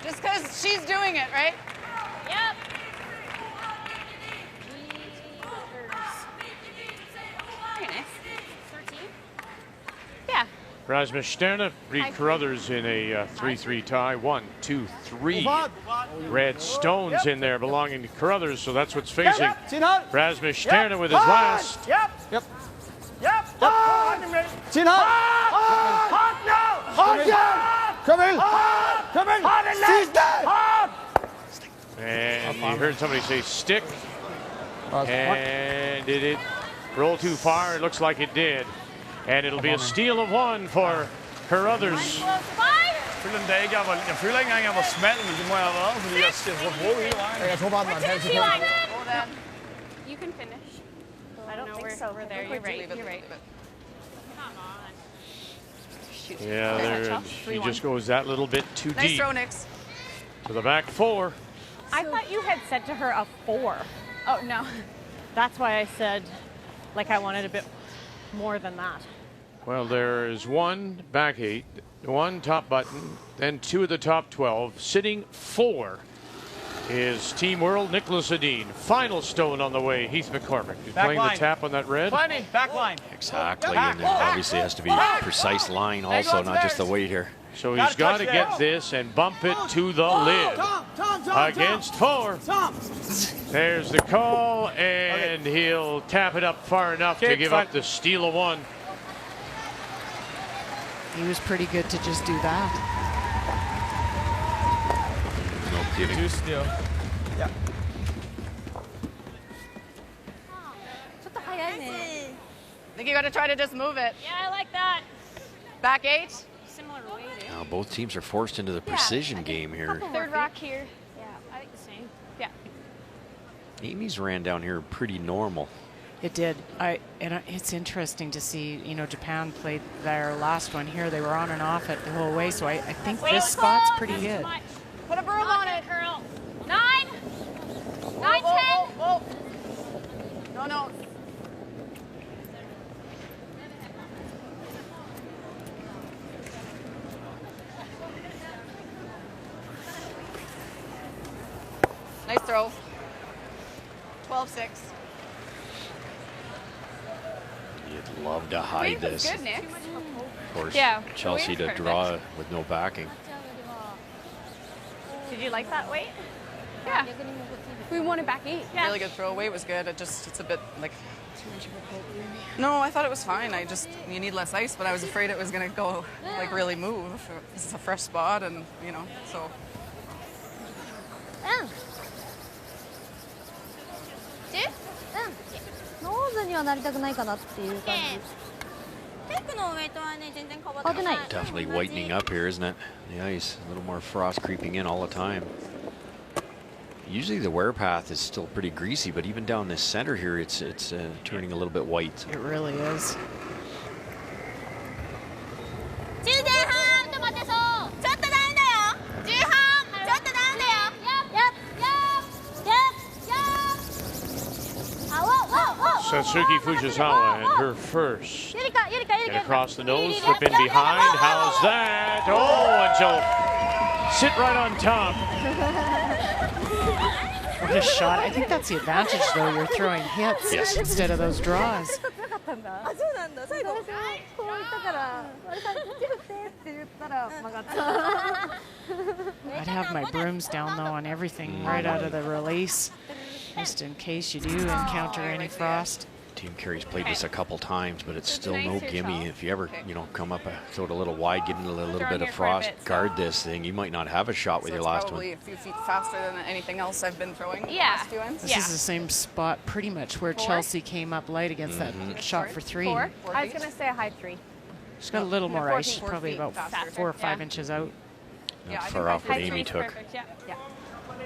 E: Just because she's doing it, right?
F: Yep. Very nice. 13. Yeah.
A: Rasmus Sterne, Reed Carruthers in a 3-3 tie. 1, 2, 3. Red stones in there belonging to Carruthers, so that's what's facing Rasmus Sterne with his last. And you heard somebody say stick. And did it roll too far? It looks like it did. And it'll be a steal of 1 for Carruthers.
I: Jeg føler ikke engang, jeg var smal, men det må jeg have været, fordi jeg ser på hele vejen. Jeg tror bare, den var en halv sekund.
F: You can finish.
H: I don't think so.
F: We're there. You're right. You're right. Come on.
A: Yeah, there, he just goes that little bit too
E: Nice
A: deep.
E: throw, Nix.
A: To the back 4.
H: I thought you had said to her a 4.
F: Oh, no.
H: That's why I said, like, I wanted a bit more than that.
A: Well, there is 1 back 8, 1 top button, then 2 of the top 12. Sitting 4 is Team World Nicholas Edin. Final stone on the way, Heath McCormick. He's playing the tap on that red.
I: Plenty, back line.
B: Exactly, and then obviously it has to be precise line also, not just the weight here.
A: So he's got to get this and bump it to the lid. Against 4. There's the call, and he'll tap it up far enough to give up the steal of 1.
C: He was pretty good to just do that.
B: No kidding.
I: 2 steal. Yeah.
G: ちょっと早いね。
E: I think you got to try to just move it.
F: Yeah, I like that.
E: Back 8.
F: Similar weighting.
B: Now both teams are forced into the precision game here.
F: Third rock here. Yeah, I think the same. Yeah.
B: Amy's ran down here pretty normal.
C: It did. It's interesting to see, you know, Japan played their last one here. They were on and off it the whole way, so I think this spot's pretty good.
F: Put a broom on it, Curl. 9. 9, 10.
E: Whoa. No. Nice throw. 12-6.
B: You'd love to hide this.
E: Good, Nick.
B: Of course,
F: Yeah,
B: Chelsea to
F: perfect.
B: draw with no backing.
H: Did you like that weight?
F: Yeah. We won it back 8. Yeah.
E: Really good throw. Weight was good. It's a bit like. No, I thought it was fine. You need less ice, but I was afraid it was going to go, like, really move. It's a fresh spot, and, you know, so.
G: ノーズにはなりたくないかなっていう感じ。テイクのウェイトはね、全然変わってない。
B: Definitely whitening up here, isn't it? The ice, a little more frost creeping in all the time. Usually the wear path is still pretty greasy, but even down this center here, it's turning a little bit white.
C: It really is.
G: 10前半止まってそう。ちょっとダウンだよ。10半ちょっとダウンだよ。
A: Satsuki Fujisawa and her first. And across the nose, flip in behind. How's that? Oh, and she'll sit right on top.
C: What a shot. I think that's the advantage, though. You're throwing hits instead of those draws.
G: あ、そうなんだ。最後こう言ったから、あれさ、打ってって言ったら曲がった。
C: I'd have my brooms down, though, on everything right out of the release, just in case you do encounter any frost.
B: Team Carey's played this a couple times, but it's still no gimme. If you ever, throw it a little wide, get into a little bit of frost, guard this thing, you might not have a shot with your last one.
E: Probably a few feet faster than anything else I've been throwing. The
F: Yeah.
E: last 2 ends.
C: This is the same spot pretty much where Chelsea came up light against that shot for 3.
H: 4. I was going to say a high 3.
C: She's got a little more ice. She's
E: 4
C: probably
E: feet
C: about
E: faster.
C: 4 or 5 inches out.
E: Yeah, I
B: Not
E: think
B: far off what
H: High
B: Amy
H: 3's
B: took.
H: perfect. Yeah. All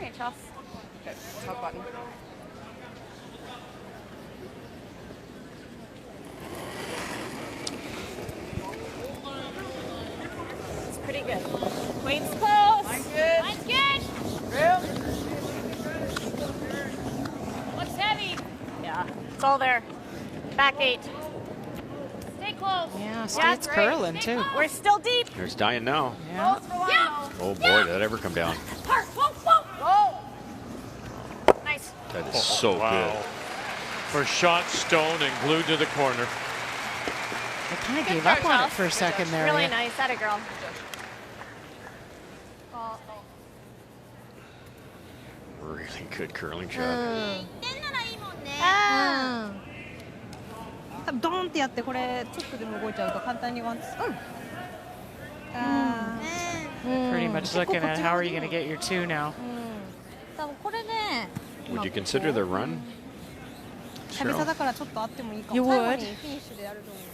H: right, Chelsea.
E: Okay, top button.
H: It's pretty good. Queen's close.
E: Mine's good.
F: Mine's good. Looks heavy.
H: Yeah, it's all there. Back 8.
F: Stay close.
C: Yeah, so
H: Yeah,
C: it's
H: great.
C: curling, too.
H: We're still deep.
B: Here's dying now.
C: Yeah.
F: Yeah.
B: Oh boy, did that ever come down.
F: Park. Whoa.
H: Nice.
B: That is so
A: Wow.
B: good.
A: For shot, stone, and glued to the corner.
C: I kind of gave up on it for a second there.
H: Really
C: yeah.
H: nice. That a girl.
B: Really good curling shot.
G: 点ならいいもんね。多分ドーンってやってこれちょっとでも動いちゃうと簡単にワンツー。
C: Pretty much looking at how are you going to get your 2 now.
G: 多分これね。
B: Would you consider the run?
G: 久々だからちょっとあってもいいかも。
C: You
G: 最後
C: would?
G: にフィニッシュでやると思う。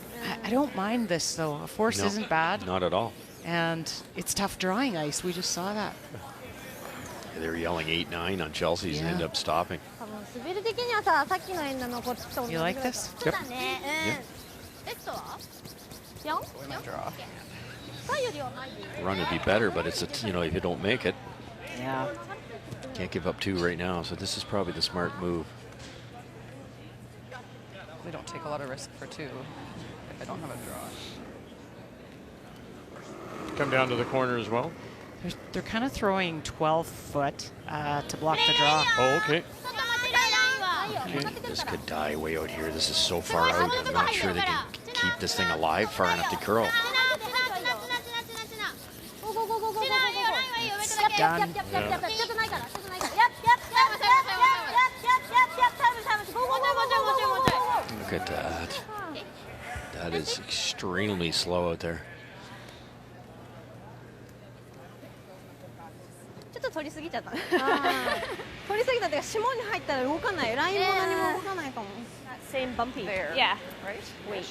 C: I don't mind this, though. A force
B: No,
C: isn't bad,
B: Not at all.
C: and it's tough drying ice. We just saw that.
B: They were yelling 8-9 on Chelsea's and
C: Yeah.
B: ended up stopping.
G: 多分
C: You like this?
B: Yep. Run would be better, but it's if you don't make it.
C: Yeah.
B: Can't give up 2 right now, so this is probably the smart move.
E: We don't take a lot of risk for 2 if I don't have a draw.
A: Come down to the corner as well.
C: They're kind of throwing 12 foot to block the draw.
A: Oh, okay.
B: This could die way out here. This is so far out. I'm not sure they can keep this thing alive far enough to curl.
C: Done.
A: Yeah.
B: Look at that. That is extremely slow out there.
H: ちょっと取りすぎちゃった。取りすぎたっていうか、霜に入ったら動かない。ラインも何も動かないかも。Same bumpy.
E: There.
H: Yeah.
E: Right?
H: Wait.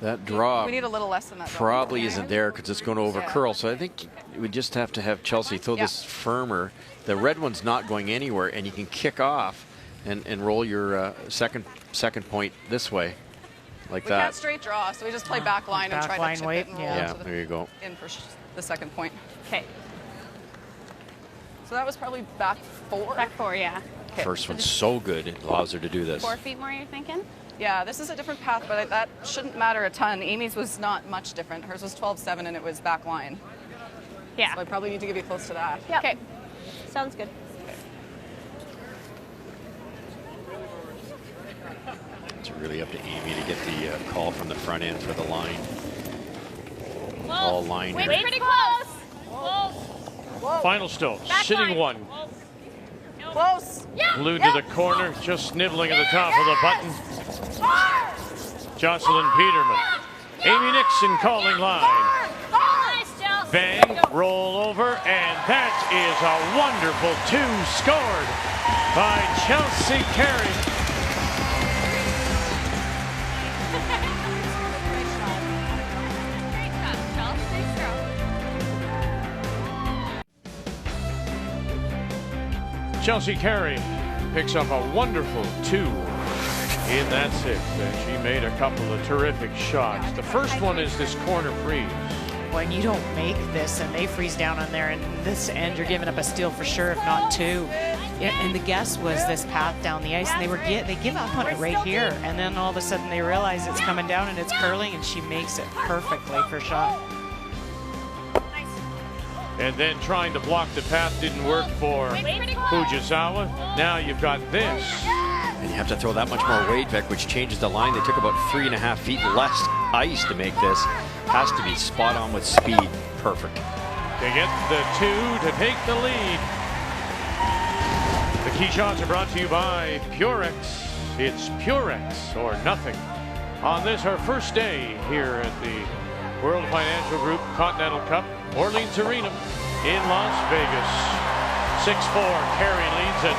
B: That draw
E: We need a little less than that.
B: probably isn't there because it's going to over curl. So I think we just have to have Chelsea throw this firmer. The red one's not going anywhere, and you can kick off and roll your second point this way, like
E: We
B: that.
E: can't straight draw, so we just play back line and try
C: Back
E: to chip
C: line
E: it and roll
C: weight,
B: Yeah,
E: to the,
B: there you go.
E: in for the second point.
H: Okay.
E: So that was probably back 4.
F: Back 4, yeah.
B: First one's so good, it allows her to do this.
F: 4 feet more, you're thinking?
E: Yeah, this is a different path, but that shouldn't matter a ton. Amy's was not much different. Hers was 12-7 and it was back line.
F: Yeah.
E: So I probably need to give you close to that.
H: Yep.
F: Okay.
H: Sounds good.
B: It's really up to Amy to get the call from the front end for the line. All line
F: Wait,
B: here.
F: pretty close. Close.
A: Final still.
F: Back
A: Sitting
F: line.
A: 1.
E: Close.
F: Yeah.
A: Glued to the corner, just sniveling at the top of the button. Jocelyn Peterman. Amy Nixon calling line.
F: Nice, Chelsea.
A: Bang, roll over, and that is a wonderful 2 scored by Chelsea Carey.
F: Great job, Chelsea. Great stroke.
A: Chelsea Carey picks up a wonderful 2 in that 6th, and she made a couple of terrific shots. The first one is this corner freeze.
C: When you don't make this and they freeze down on there, and this end, you're giving up a steal for sure, if not 2. And the guess was this path down the ice, and they give up on it right here, and then all of a sudden they realize it's coming down and it's curling, and she makes it perfectly for shot.
A: And then trying to block the path didn't work for Fujisawa. Now you've got this.
B: And you have to throw that much more weight back, which changes the line. They took about 3.5 feet less ice to make this. Has to be spot on with speed. Perfect.
A: To get the 2 to take the lead. The key shots are brought to you by Purex. It's Purex or nothing. On this, our first day here at the World Financial Group Continental Cup, Orleans Arena in Las Vegas. 6-4, Carey leads it.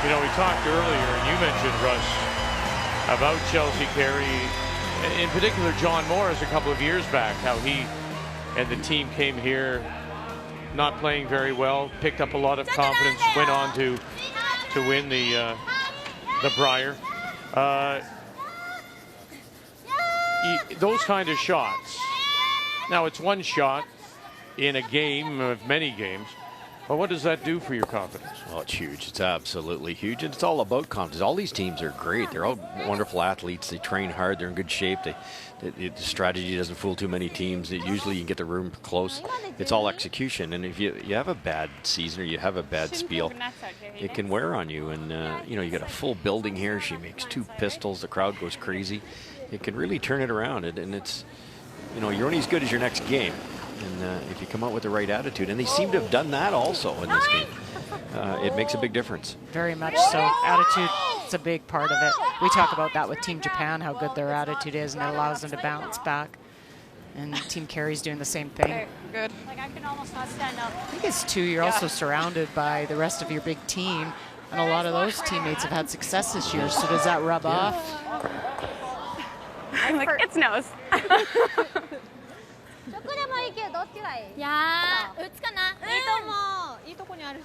A: You know, we talked earlier, and you mentioned, Russ, about Chelsea Carey, in particular John Morris a couple of years back, how he and the team came here not playing very well, picked up a lot of confidence, went on to win the Brier. Those kind of shots. Now, it's one shot in a game of many games, but what does that do for your confidence?
B: Well, it's huge. It's absolutely huge. And it's all about confidence. All these teams are great. They're all wonderful athletes. They train hard. They're in good shape. The strategy doesn't fool too many teams. Usually you can get the room close. It's all execution. And if you have a bad season or you have a bad spiel, it can wear on you. And, you know, you got a full building here. She makes 2 pistols. The crowd goes crazy. It can really turn it around. And it's, you know, you're only as good as your next game. And if you come out with the right attitude, and they seem to have done that also in this game, it makes a big difference.
C: Very much so. Attitude is a big part of it. We talk about that with Team Japan, how good their attitude is, and it allows them to bounce back. And Team Carey's doing the same thing.
E: Okay, good.
F: Like, I can almost not stand up.
C: I think it's 2. You're also surrounded by the rest of your big team, and a lot of those teammates have had success this year. So does that rub off?
F: I'm like, it's nose.
G: どこでもいいけどどっちがいい？
F: いやー、打つかな。
H: いいと思う。いいとこにあるし。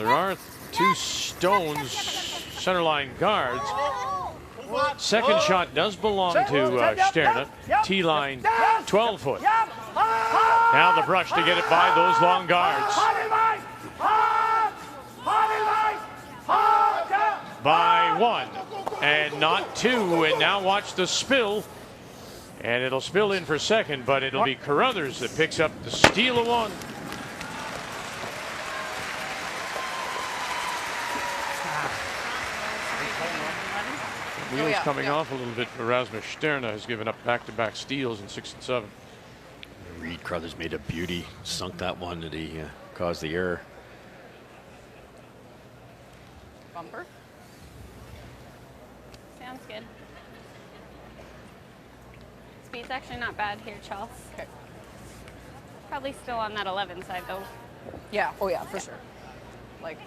A: There are 2 stones centerline guards. Second shot does belong to Sterne. T-line 12 foot. Now the brush to get it by those long guards. By 1 and not 2, and now watch the spill. And it'll spill in for second, but it'll be Carruthers that picks up the steal of 1. Wheels coming off a little bit for Rasmus Sterne. Has given up back-to-back steals in 6 and 7.
B: Reed Carruthers made a beauty, sunk that one that he caused the error.
E: Bumper.
F: Sounds good. Speed's actually not bad here, Charles.
E: Okay.
F: Probably still on that 11 side though.
E: Yeah. Oh yeah, for sure. Like,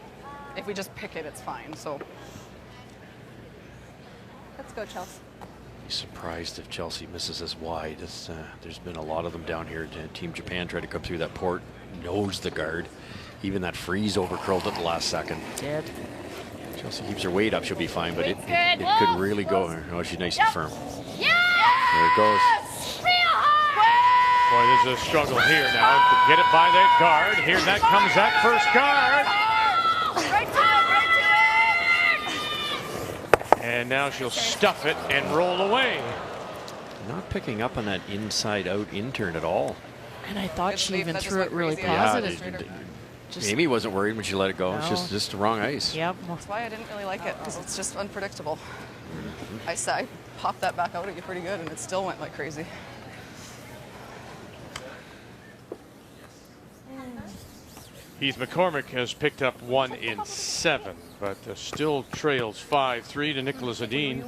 E: if we just pick it, it's fine. So let's go, Chelsea.
B: Be surprised if Chelsea misses this wide. There's been a lot of them down here. Team Japan tried to come through that port, knows the guard. Even that freeze overcurled at the last second.
C: Did.
B: Chelsea keeps her weight up, she'll be fine, but it
F: Whoa.
B: could really go. Oh, she's nice and firm.
F: Yeah!
B: There it goes.
F: Real hard!
A: Boy, there's a struggle here now. Get it by that guard. Here that comes that first guard.
E: Right to it,
A: And now she'll stuff it and roll away.
B: Not picking up on that inside-out intern at all.
C: And I thought
E: Good
C: she
E: sleeve,
C: even
E: that just
C: threw it
E: looked
C: really
E: crazy.
C: positive.
E: Yeah,
B: Amy wasn't worried when she let it go.
C: No.
B: It's just the wrong ice.
C: Yep.
E: That's why I didn't really like it, because it's just unpredictable. I popped that back out at you pretty good, and it still went like crazy.
A: Heath McCormick has picked up 1 in 7, but still trails 5-3 to Nicholas Adine.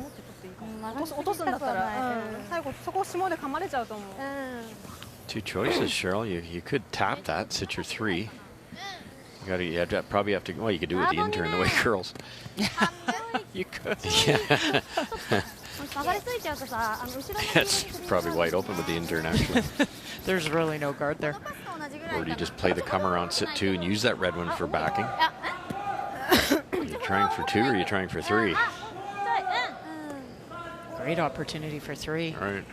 H: 落とすんだったら、最後そこを下で噛まれちゃうと思う。
B: Two choices, Cheryl. You could tap that, sit your 3. You probably have to. Well, you could do it with the intern the way it curls. You could. Yeah. That's probably wide open with the intern, actually.
C: There's really no guard there.
B: Or do you just play the come around, sit 2, and use that red one for backing? Are you trying for 2 or are you trying for 3?
C: Great opportunity for 3.
A: All right.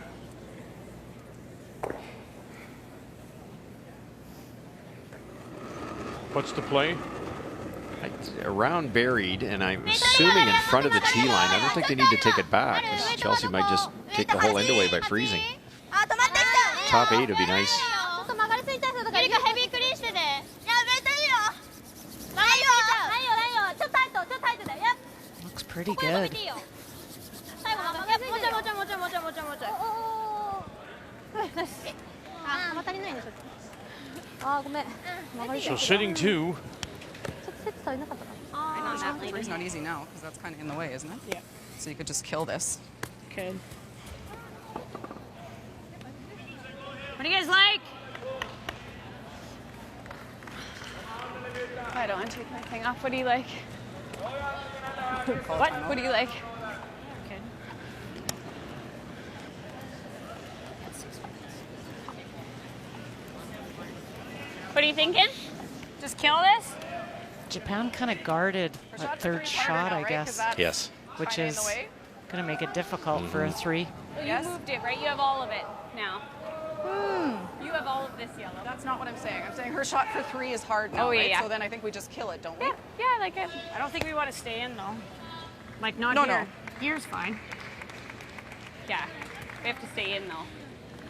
A: What's the play?
B: Around buried, and I'm assuming in front of the T line. I don't think they need to take it back. Chelsea might just take the whole end away by freezing. Top 8 would be nice.
C: Looks pretty good.
A: So sitting 2.
E: Three's not easy now, because that's kind of in the way, isn't it? Yeah. So you could just kill this.
F: Could. What do you guys like? I don't want to take my thing off. What do you like? What? What do you like? Okay. What are you thinking? Just kill this?
C: Japan kind of guarded that third shot, I guess.
B: Yes.
C: Which is going to make it difficult for a 3.
F: Well, you moved it, right? You have all of it now. You have all of this yellow.
E: That's not what I'm saying. I'm saying her shot for 3 is hard now, right? So then I think we just kill it, don't we?
F: Yeah, I like it. I don't think we want to stay in, though. Like, not
E: No,
F: here.
E: no.
F: Here's fine. Yeah. We have to stay in, though.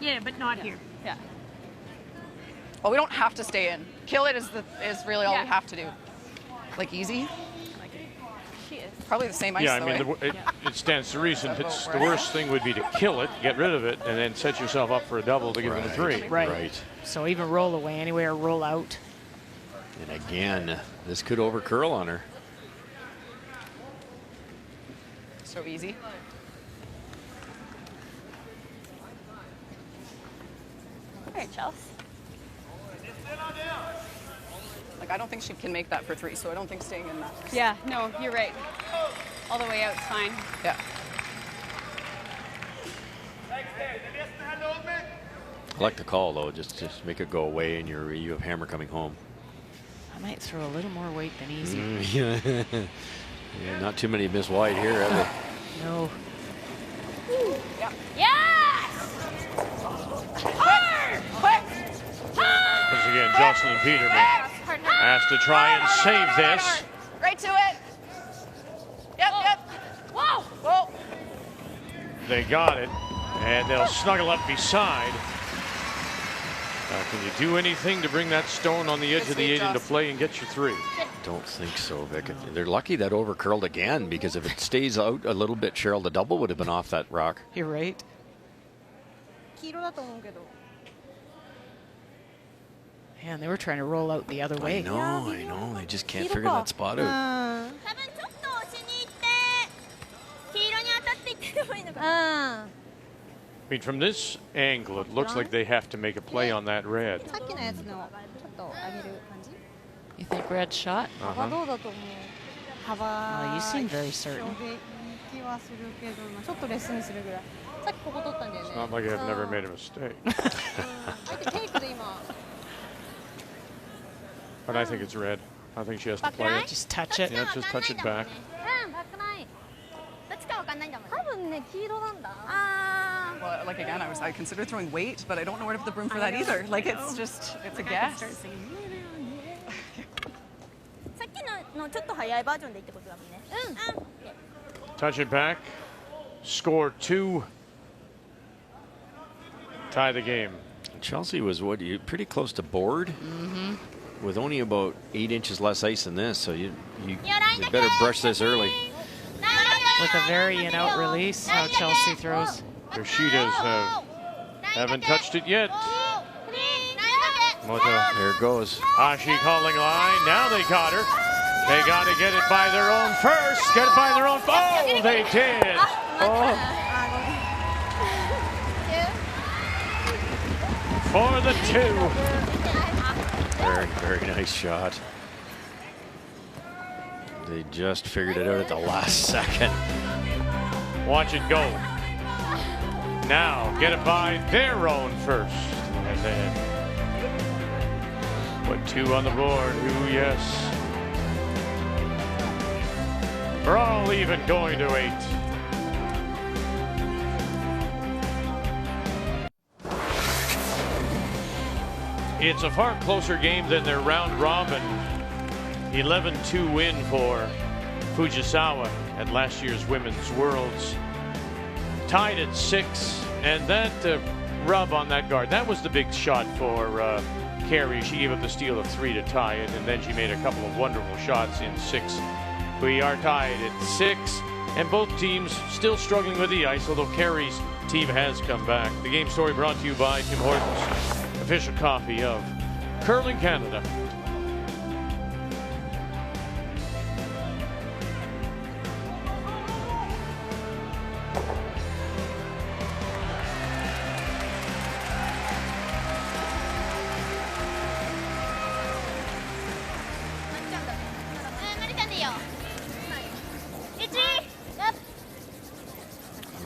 F: Yeah, but not here. Yeah.
E: Well, we don't have to stay in. Kill it is really all we have to do. Like easy?
F: She is.
E: Probably the same ice,
A: Yeah, I
E: though,
A: mean, it stands to reason. The worst thing would be to kill it, get rid of it, and then set yourself up for a double to give them a 3.
C: Right. So even roll away anyway or roll out.
B: And again, this could overcurl on her.
E: So easy.
F: All right, Chelsea.
E: Like, I don't think she can make that for 3, so I don't think staying in that.
F: Yeah, no, you're right. All the way out's fine.
E: Yeah.
B: I like the call, though. Just make it go away, and you have Hammer coming home.
C: I might throw a little more weight than easy.
B: Yeah, not too many miss wide here, have they?
C: No.
F: Yes!
A: Once again, Jocelyn Peterman has to try and save this.
E: Right to it. Yep.
F: Whoa!
E: Whoa.
A: They got it, and they'll snuggle up beside. Can you do anything to bring that stone on the edge of the 8 into play and get your 3?
B: Don't think so, Vic. They're lucky that over curled again, because if it stays out a little bit, Cheryl, the double would have been off that rock.
C: You're right. Man, they were trying to roll out the other way.
B: I know. They just can't figure that spot out.
A: I mean, from this angle, it looks like they have to make a play on that red.
C: You think red shot?
A: Uh-huh.
C: Oh, you seem very certain.
A: It's not like I've never made a mistake. But I think it's red. I think she has to play it.
C: Just touch it.
A: Yeah, just touch it back.
E: Well, like again, I considered throwing weight, but I don't know where to put the broom for that either. Like it's a guess.
A: Touch it back. Score 2. Tie the game.
B: Chelsea was pretty close to board, with only about 8 inches less ice than this. So you better brush this early.
C: With a very in-out release, how Chelsea throws.
A: Their Sheetas haven't touched it yet.
B: There it goes.
A: Ashi calling line. Now they got her. They got to get it by their own first. Get it by their own. Oh, they did. Oh. For the 2.
B: Very, very nice shot. They just figured it out at the last second.
A: Watch it go. Now get it by their own first. And then put 2 on the board. Ooh, yes. We're all even going to 8. It's a far closer game than their round robin 11-2 win for Fujisawa at last year's Women's Worlds. Tied at 6, and that rub on that guard, that was the big shot for Carey. She gave up the steal of 3 to tie it, and then she made a couple of wonderful shots in 6. We are tied at 6, and both teams still struggling with the ice, although Carey's team has come back. The game story brought to you by Tim Hortons, official copy of Curling Canada.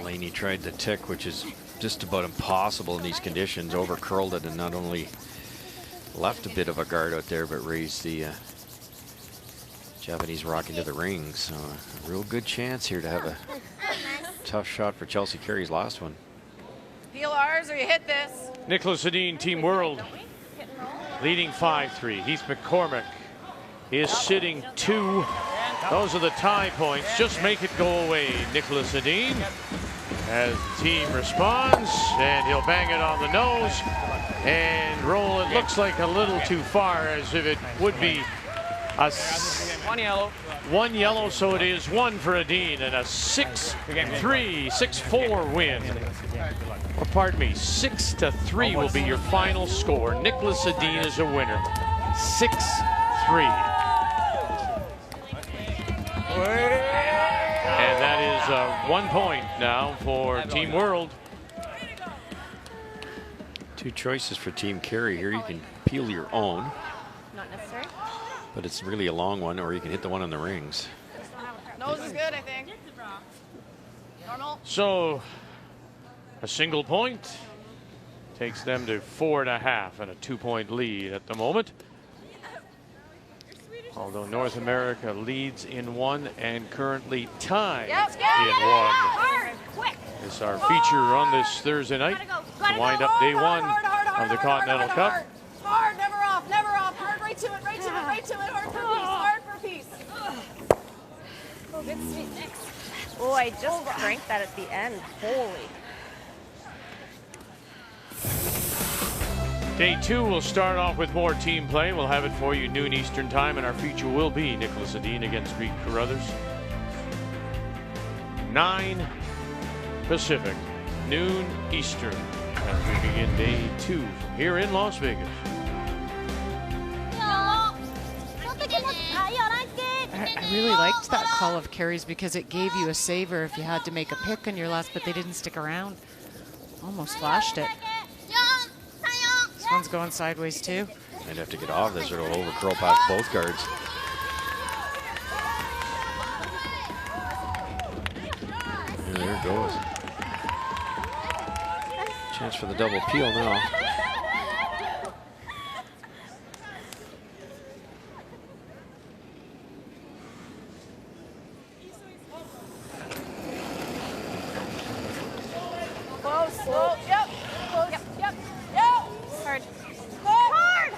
B: Laney tried the tick, which is just about impossible in these conditions. Over curled it and not only left a bit of a guard out there, but raised the Japanese rock into the ring. So a real good chance here to have a tough shot for Chelsea Carey's last one.
E: Peel ours or you hit this.
A: Nicholas Sedin, Team World, leading 5-3. Heath McCormick is sitting 2. Those are the tie points. Just make it go away, Nicholas Sedin. As the team responds, and he'll bang it on the nose and roll. It looks like a little too far, as if it would be a
I: 1 yellow.
A: 1 yellow, so it is 1 for Edin, and a 6-3, 6-4 win. Or pardon me, 6-3 will be your final score. Nicholas Edin is a winner. 6-3. And that is 1 point now for Team World.
B: 2 choices for Team Carey here. You can peel your own,
H: Not necessary.
B: but it's really a long one, or you can hit the one on the rings.
E: Nose is good, I think. Normal.
A: So a single point takes them to 4.5 and a 2-point lead at the moment. Although North America leads in one and currently tied in one.
F: Hard, quick.
A: This is our feature on this Thursday night to wind up day one of the Continental Cup.
E: Hard, never off, never off. Hard, right to it, right to it, right to it. Hard for peace, hard for peace.
F: Oh, good sweet mix.
H: Oh, I just cranked that at the end. Holy.
A: Day two will start off with more team play. We'll have it for you noon Eastern time, and our feature will be Nicholas Edin against Reed Carruthers. 9 Pacific, noon Eastern, as we begin day two from here in Las Vegas.
C: I really liked that call of Carey's because it gave you a saver if you had to make a pick on your last, but they didn't stick around. Almost flashed it. This one's going sideways too.
B: Might have to get off this or it'll over curl past both guards. Yeah, there it goes. Chance for the double peel now.
E: Close, slow, yep. Close, yep, yep.
F: Hard. Hard!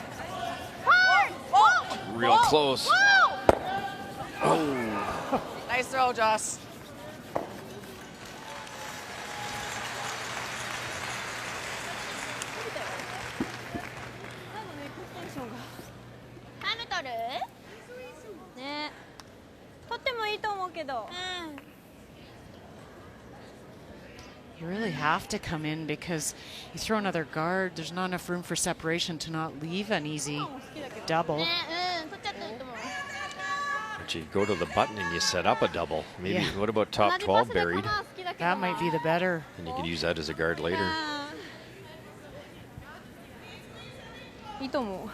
F: Hard! Whoa!
B: Real close.
F: Whoa!
B: Oh.
E: Nice throw, Joss.
C: You really have to come in because you throw another guard, there's not enough room for separation to not leave an easy double.
B: But you go to the button and you set up a double. Maybe, what about top 12 buried?
C: That might be the better.
B: And you could use that as a guard later.
H: いいと思う。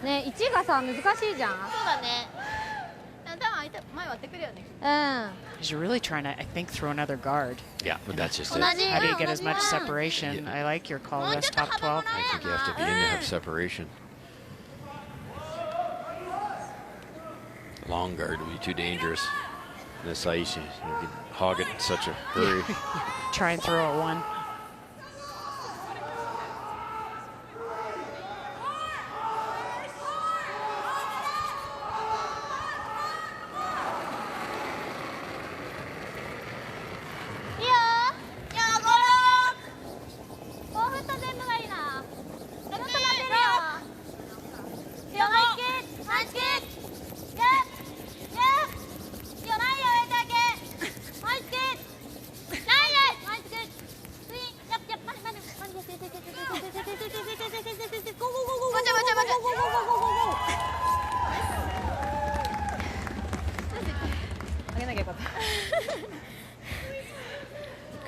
H: ね、1がさ難しいじゃん。そうだね。多分相手前割ってくるよね。
C: He's really trying to, I think, throw another guard.
B: Yeah, but that's just it.
C: How do you get as much separation? I like your call, West top 12.
B: I think you have to be in to have separation. Long guard would be too dangerous. This ice, you can hog it in such a hurry.
C: Try and throw a one.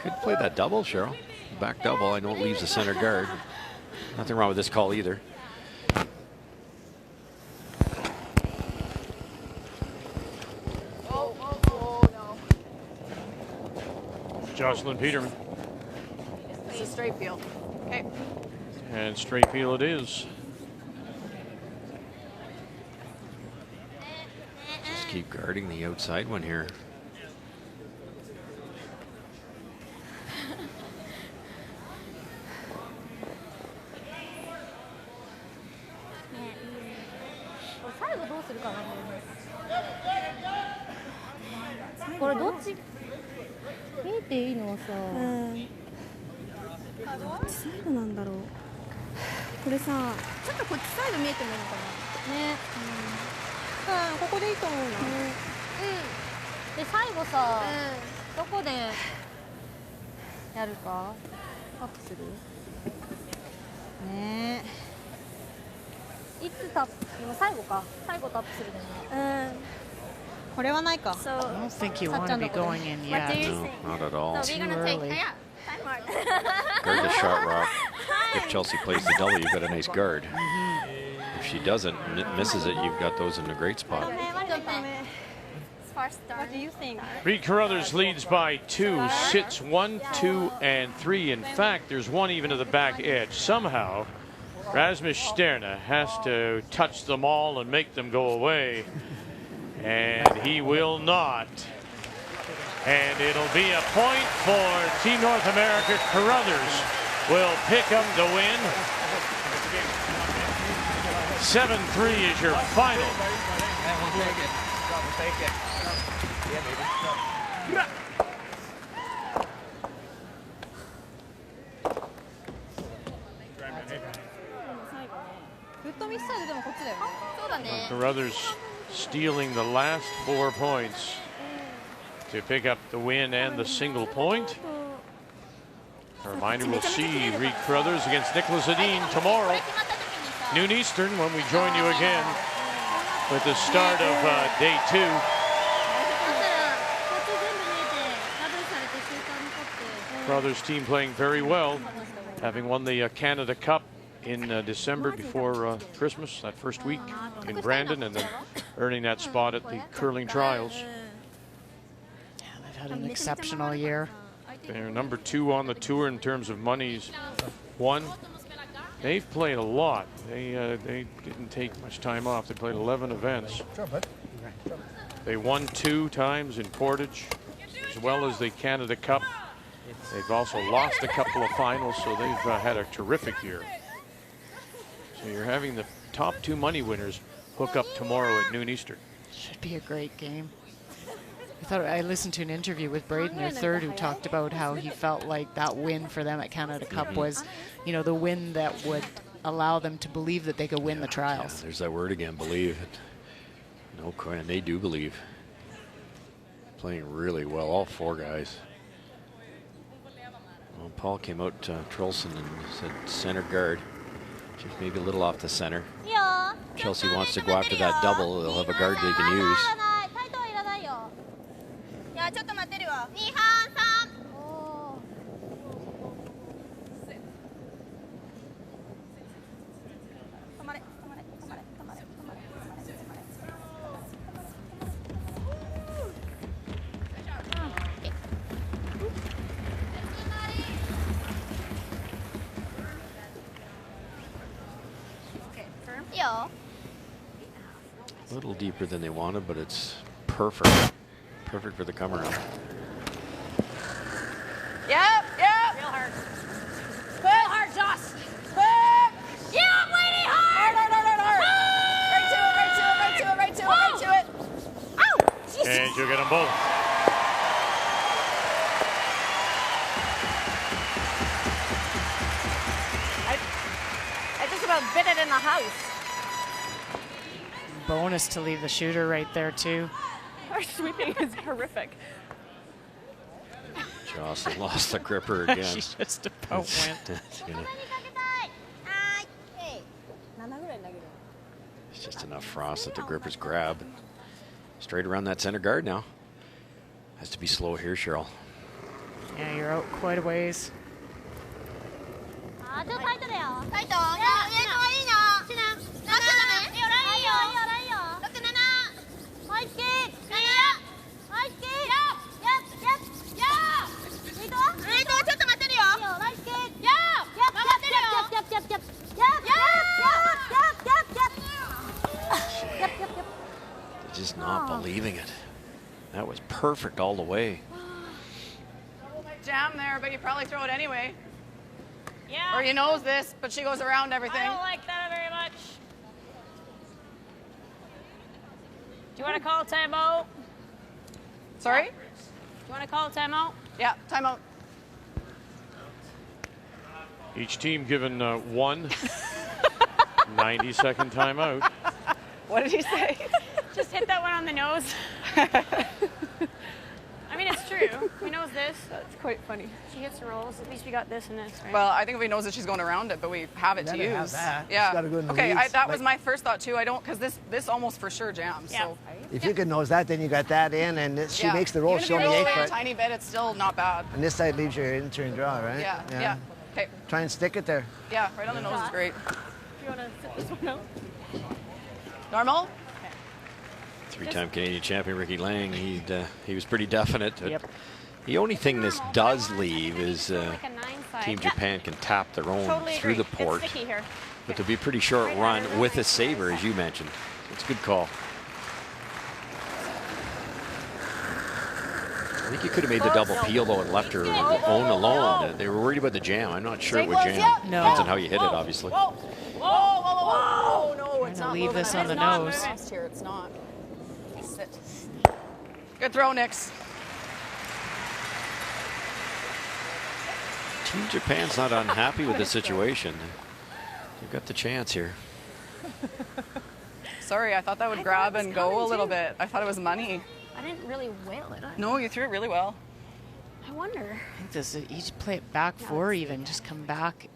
B: Could play that double, Cheryl. Back double. I know it leaves the center guard. Nothing wrong with this call either.
A: Jocelyn Peterman.
E: It's a straight peel. Okay.
A: And straight peel it is.
B: Just keep guarding the outside one here.
C: I don't think you want to be going in yet.
B: No, not at all.
C: Too early.
B: Guard the shot rock. If Chelsea plays the double, you've got a nice guard. If she doesn't and it misses it, you've got those in a great spot.
H: What do you think?
A: Reed Carruthers leads by 2, sits 1, 2, and 3. In fact, there's one even to the back edge. Somehow, Rasmus Sterna has to touch them all and make them go away. And he will not. And it'll be a point for Team North America. Carruthers will pick up the win. 7-3 is your final. Carruthers stealing the last 4 points to pick up the win and the single point. A reminder, we'll see Reed Carruthers against Nicholas Edin tomorrow, noon Eastern, when we join you again with the start of day 2. Carruthers team playing very well, having won the Canada Cup in December before Christmas, that first week in Brandon, and then earning that spot at the curling trials.
C: Yeah, they've had an exceptional year.
A: They're number 2 on the tour in terms of monies won. They've played a lot. They didn't take much time off. They played 11 events. They won 2 times in Portage, as well as the Canada Cup. They've also lost a couple of finals, so they've had a terrific year. So you're having the top 2 money winners hook up tomorrow at noon Eastern.
C: Should be a great game. I listened to an interview with Braden, their third, who talked about how he felt like that win for them at Canada Cup was, you know, the win that would allow them to believe that they could win the trials.
B: Yeah, there's that word again, believe. No question, they do believe. Playing really well, all 4 guys. Well, Paul came out to Trolson and said center guard. Just maybe a little off the center. Chelsea wants to go after that double. They'll have a guard they can use. A little deeper than they wanted, but it's perfect. Perfect for the come around.
E: Yep.
F: Real hard. Real hard, Joss. Yeah, Lady, hard.
E: Hard. Right to it.
F: Ow!
A: And you'll get them both.
F: I just about bit it in the house.
C: Bonus to leave the shooter right there, too.
F: Our sweeping is horrific.
B: Jocelyn lost the gripper again.
C: She just about went.
B: It's just enough frost that the grippers grab. Straight around that center guard now. Has to be slow here, Cheryl.
C: Yeah, you're out quite a ways.
B: Just not believing it. That was perfect all the way.
E: Jam there, but you probably throw it anyway.
F: Yeah.
E: Or you knows this, but she goes around everything.
F: I don't like that very much. Do you want to call a timeout?
E: Sorry?
F: Do you want to call a timeout?
E: Yeah, timeout.
A: Each team given 1 90-second timeout.
E: What did he say?
F: Just hit that one on the nose. I mean, it's true. He knows this.
E: That's quite funny.
F: She hits the rolls. At least we got this and this, right?
E: Well, I think if he knows that she's going around it, but we have it to use.
L: Have that.
E: Yeah.
L: She's gotta go in the
E: Okay,
L: weeds,
E: that was my first thought too. I don't, because this almost for sure jams.
F: Yeah.
E: So.
L: If you can nose that, then you got that in, and she makes the roll.
E: Even if
L: She's
E: you
L: only
E: roll
L: 8
E: away a
L: foot.
E: tiny bit, it's still not bad.
L: And this side leaves your in-turn draw, right?
E: Yeah. Okay.
L: Try and stick it there.
E: Yeah, right on the nose is great.
F: Do you want to sit this one out?
E: Normal?
B: Three-time Canadian champion Ricky Lang, he was pretty definite.
C: Yep.
B: The only thing this does leave is
F: Like a 9 side.
B: Team Japan can tap their own
F: Totally
B: through
F: agree.
B: the port.
F: It's sticky here.
B: But there'll be a pretty short run with a saver, as you mentioned. It's a good call. I think you could have made the double peel, though, and left her own alone. They were worried about the jam. I'm not sure it would jam.
C: No.
B: Depends on how you hit it, obviously.
E: Whoa, no, it's not
C: leave this on the
E: moving.
C: nose.
E: Here, it's not. Sit. Good throw, Nix.
B: Team Japan's not unhappy with the situation. They've got the chance here.
E: Sorry, I thought that would grab and go a little bit. I thought it was money.
H: I didn't really whale it.
E: No, you threw it really well.
H: I wonder.
C: I think this is, you play it back four even, just come back.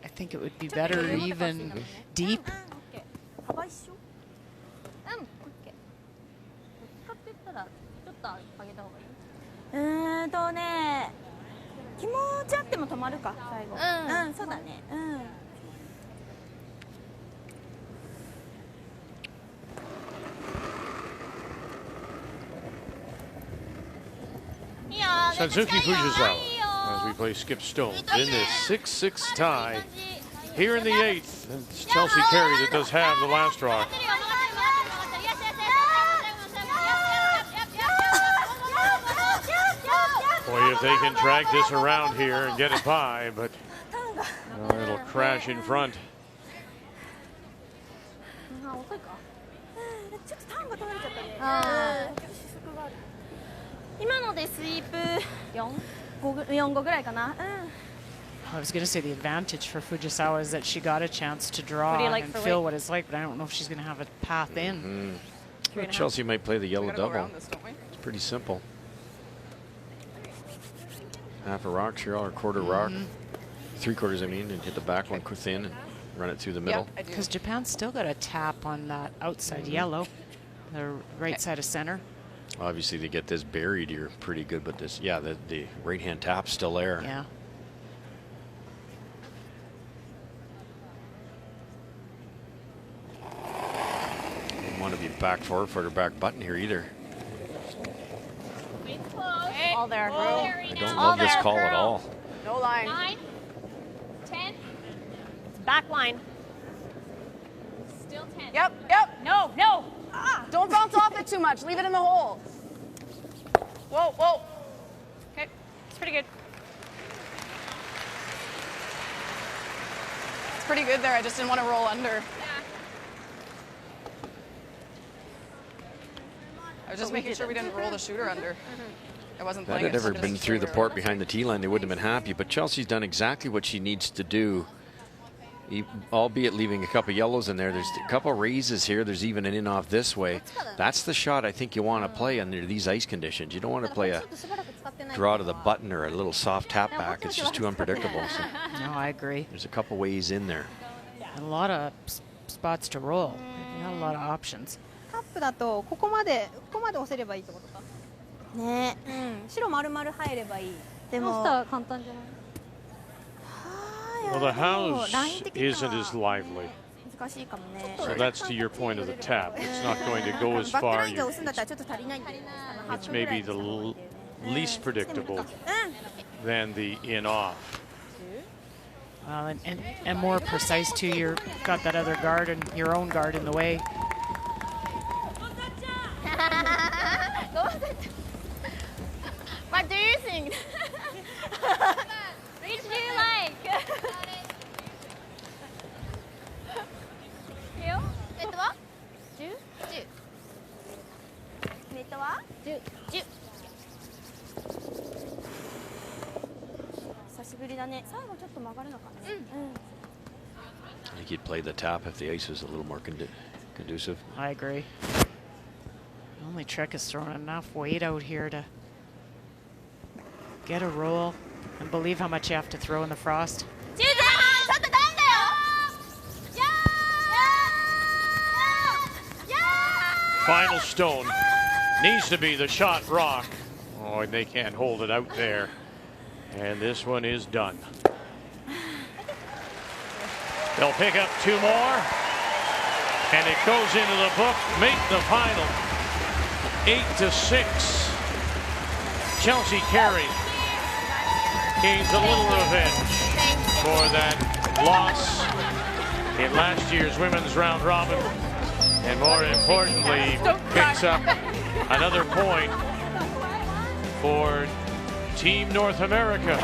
C: I think it would be better even deep.
H: Mm, 気持ちあっても止まるか最後。うん、そうだね。うん。
A: Satsuki Fujisawa as we play skip stone in this 6-6 tie here in the 8th. It's Chelsea Carey that does have the last rock. Boy, if they can drag this around here and get it by, but it'll crash in front.
H: 今のでスイープ4個ぐらいかな。
C: I was going to say the advantage for Fujisawa is that she got a chance to draw and feel what it's like, but I don't know if she's going to have a path in.
B: Well, Chelsea might play the yellow double. It's pretty simple. Half a rock, sure, or a quarter rock. 3/4, I mean, and hit the back one thin and run it through the middle.
C: Because Japan's still got a tap on that outside yellow, the right side of center.
B: Obviously, to get this buried, you're pretty good, but this, yeah, the right-hand tap's still there.
C: Yeah.
B: Don't want to be back forward for her back button here either.
H: All there.
B: I don't love this call at all.
E: No line.
F: 9, 10.
H: It's back line.
F: Still 10.
E: Yep.
F: No, no.
E: Don't bounce off it too much. Leave it in the hole. Whoa.
F: Okay, it's pretty good.
E: It's pretty good there. I just didn't want to roll under. I was just making sure we didn't roll the shooter under. I wasn't
B: That
E: playing
B: had
E: it.
B: ever been through the port behind the tee line, they wouldn't have been happy. But Chelsea's done exactly what she needs to do, albeit leaving a couple yellows in there. There's a couple raises here. There's even an in off this way. That's the shot I think you want to play under these ice conditions. You don't want to play a draw to the button or a little soft tap back. It's just too unpredictable. So
C: No, I agree.
B: there's a couple ways in there.
C: A lot of spots to roll. Not a lot of options.
H: カップだとここまで押せればいいってことか。ね。白丸々入ればいい。でも簡単じゃない。
A: Well, the house isn't as lively.
H: 難しいかもね。
A: So that's to your point of the tap. It's not going to go as
H: バック
A: far.
H: ラインで押すんだったらちょっと足りないんだよね。
A: It's maybe the least predictable than the in off.
C: Well, and more precise too. You've got that other guard and your own guard in the way.
F: What do you think? Which do you like? ネットは 10?
H: ネットは
F: 10.
H: 久しぶりだね。最後ちょっと曲がるのかね。
B: I think you'd play the tap if the ice was a little more conducive.
C: I agree. The only trick is throwing enough weight out here to get a roll and believe how much you have to throw in the frost.
A: Final stone needs to be the shot rock. Oh, and they can't hold it out there. And this one is done. They'll pick up 2 more. And it goes into the book. Make the final 8-6. Chelsea Carey gains a little revenge for that loss in last year's women's round robin, and more importantly, picks up another point for Team North America.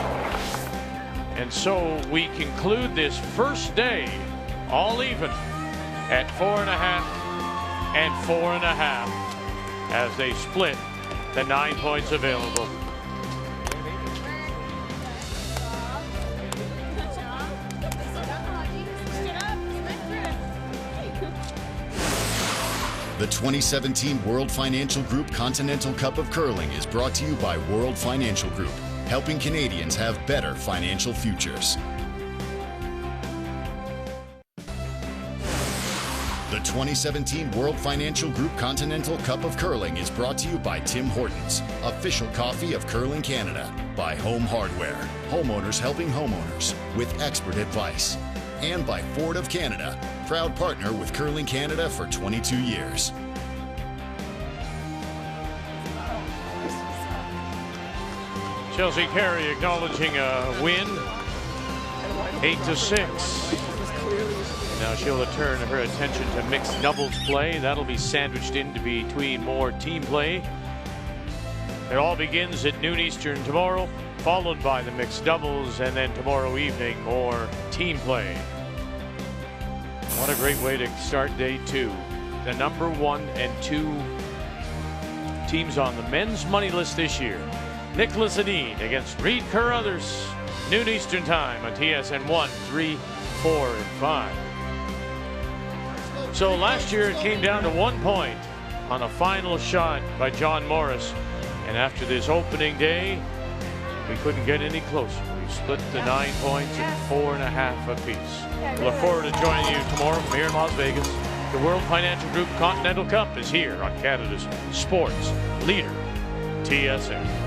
A: And so we conclude this first day all even at 4.5 and 4.5 as they split the 9 points available.
D: The 2017 World Financial Group Continental Cup of Curling is brought to you by World Financial Group, helping Canadians have better financial futures. The 2017 World Financial Group Continental Cup of Curling is brought to you by Tim Hortons, official coffee of Curling Canada, by Home Hardware, homeowners helping homeowners with expert advice, and by Ford of Canada, proud partner with Curling Canada for 22 years.
A: Chelsea Carey acknowledging a win, 8-6. Now she'll turn her attention to mixed doubles play. That'll be sandwiched in between more team play. It all begins at noon Eastern tomorrow, followed by the mixed doubles, and then tomorrow evening more team play. What a great way to start day 2. The number 1 and 2 teams on the men's money list this year. Nicholas Adine against Reed Carruthers, noon Eastern time on TSN 1, 3, 4, and 5. So last year it came down to 1 point on a final shot by John Morris. And after this opening day, we couldn't get any closer. We split the 9 points at 4.5 apiece. Look forward to joining you tomorrow from here in Las Vegas. The World Financial Group Continental Cup is here on Canada's sports leader, TSN.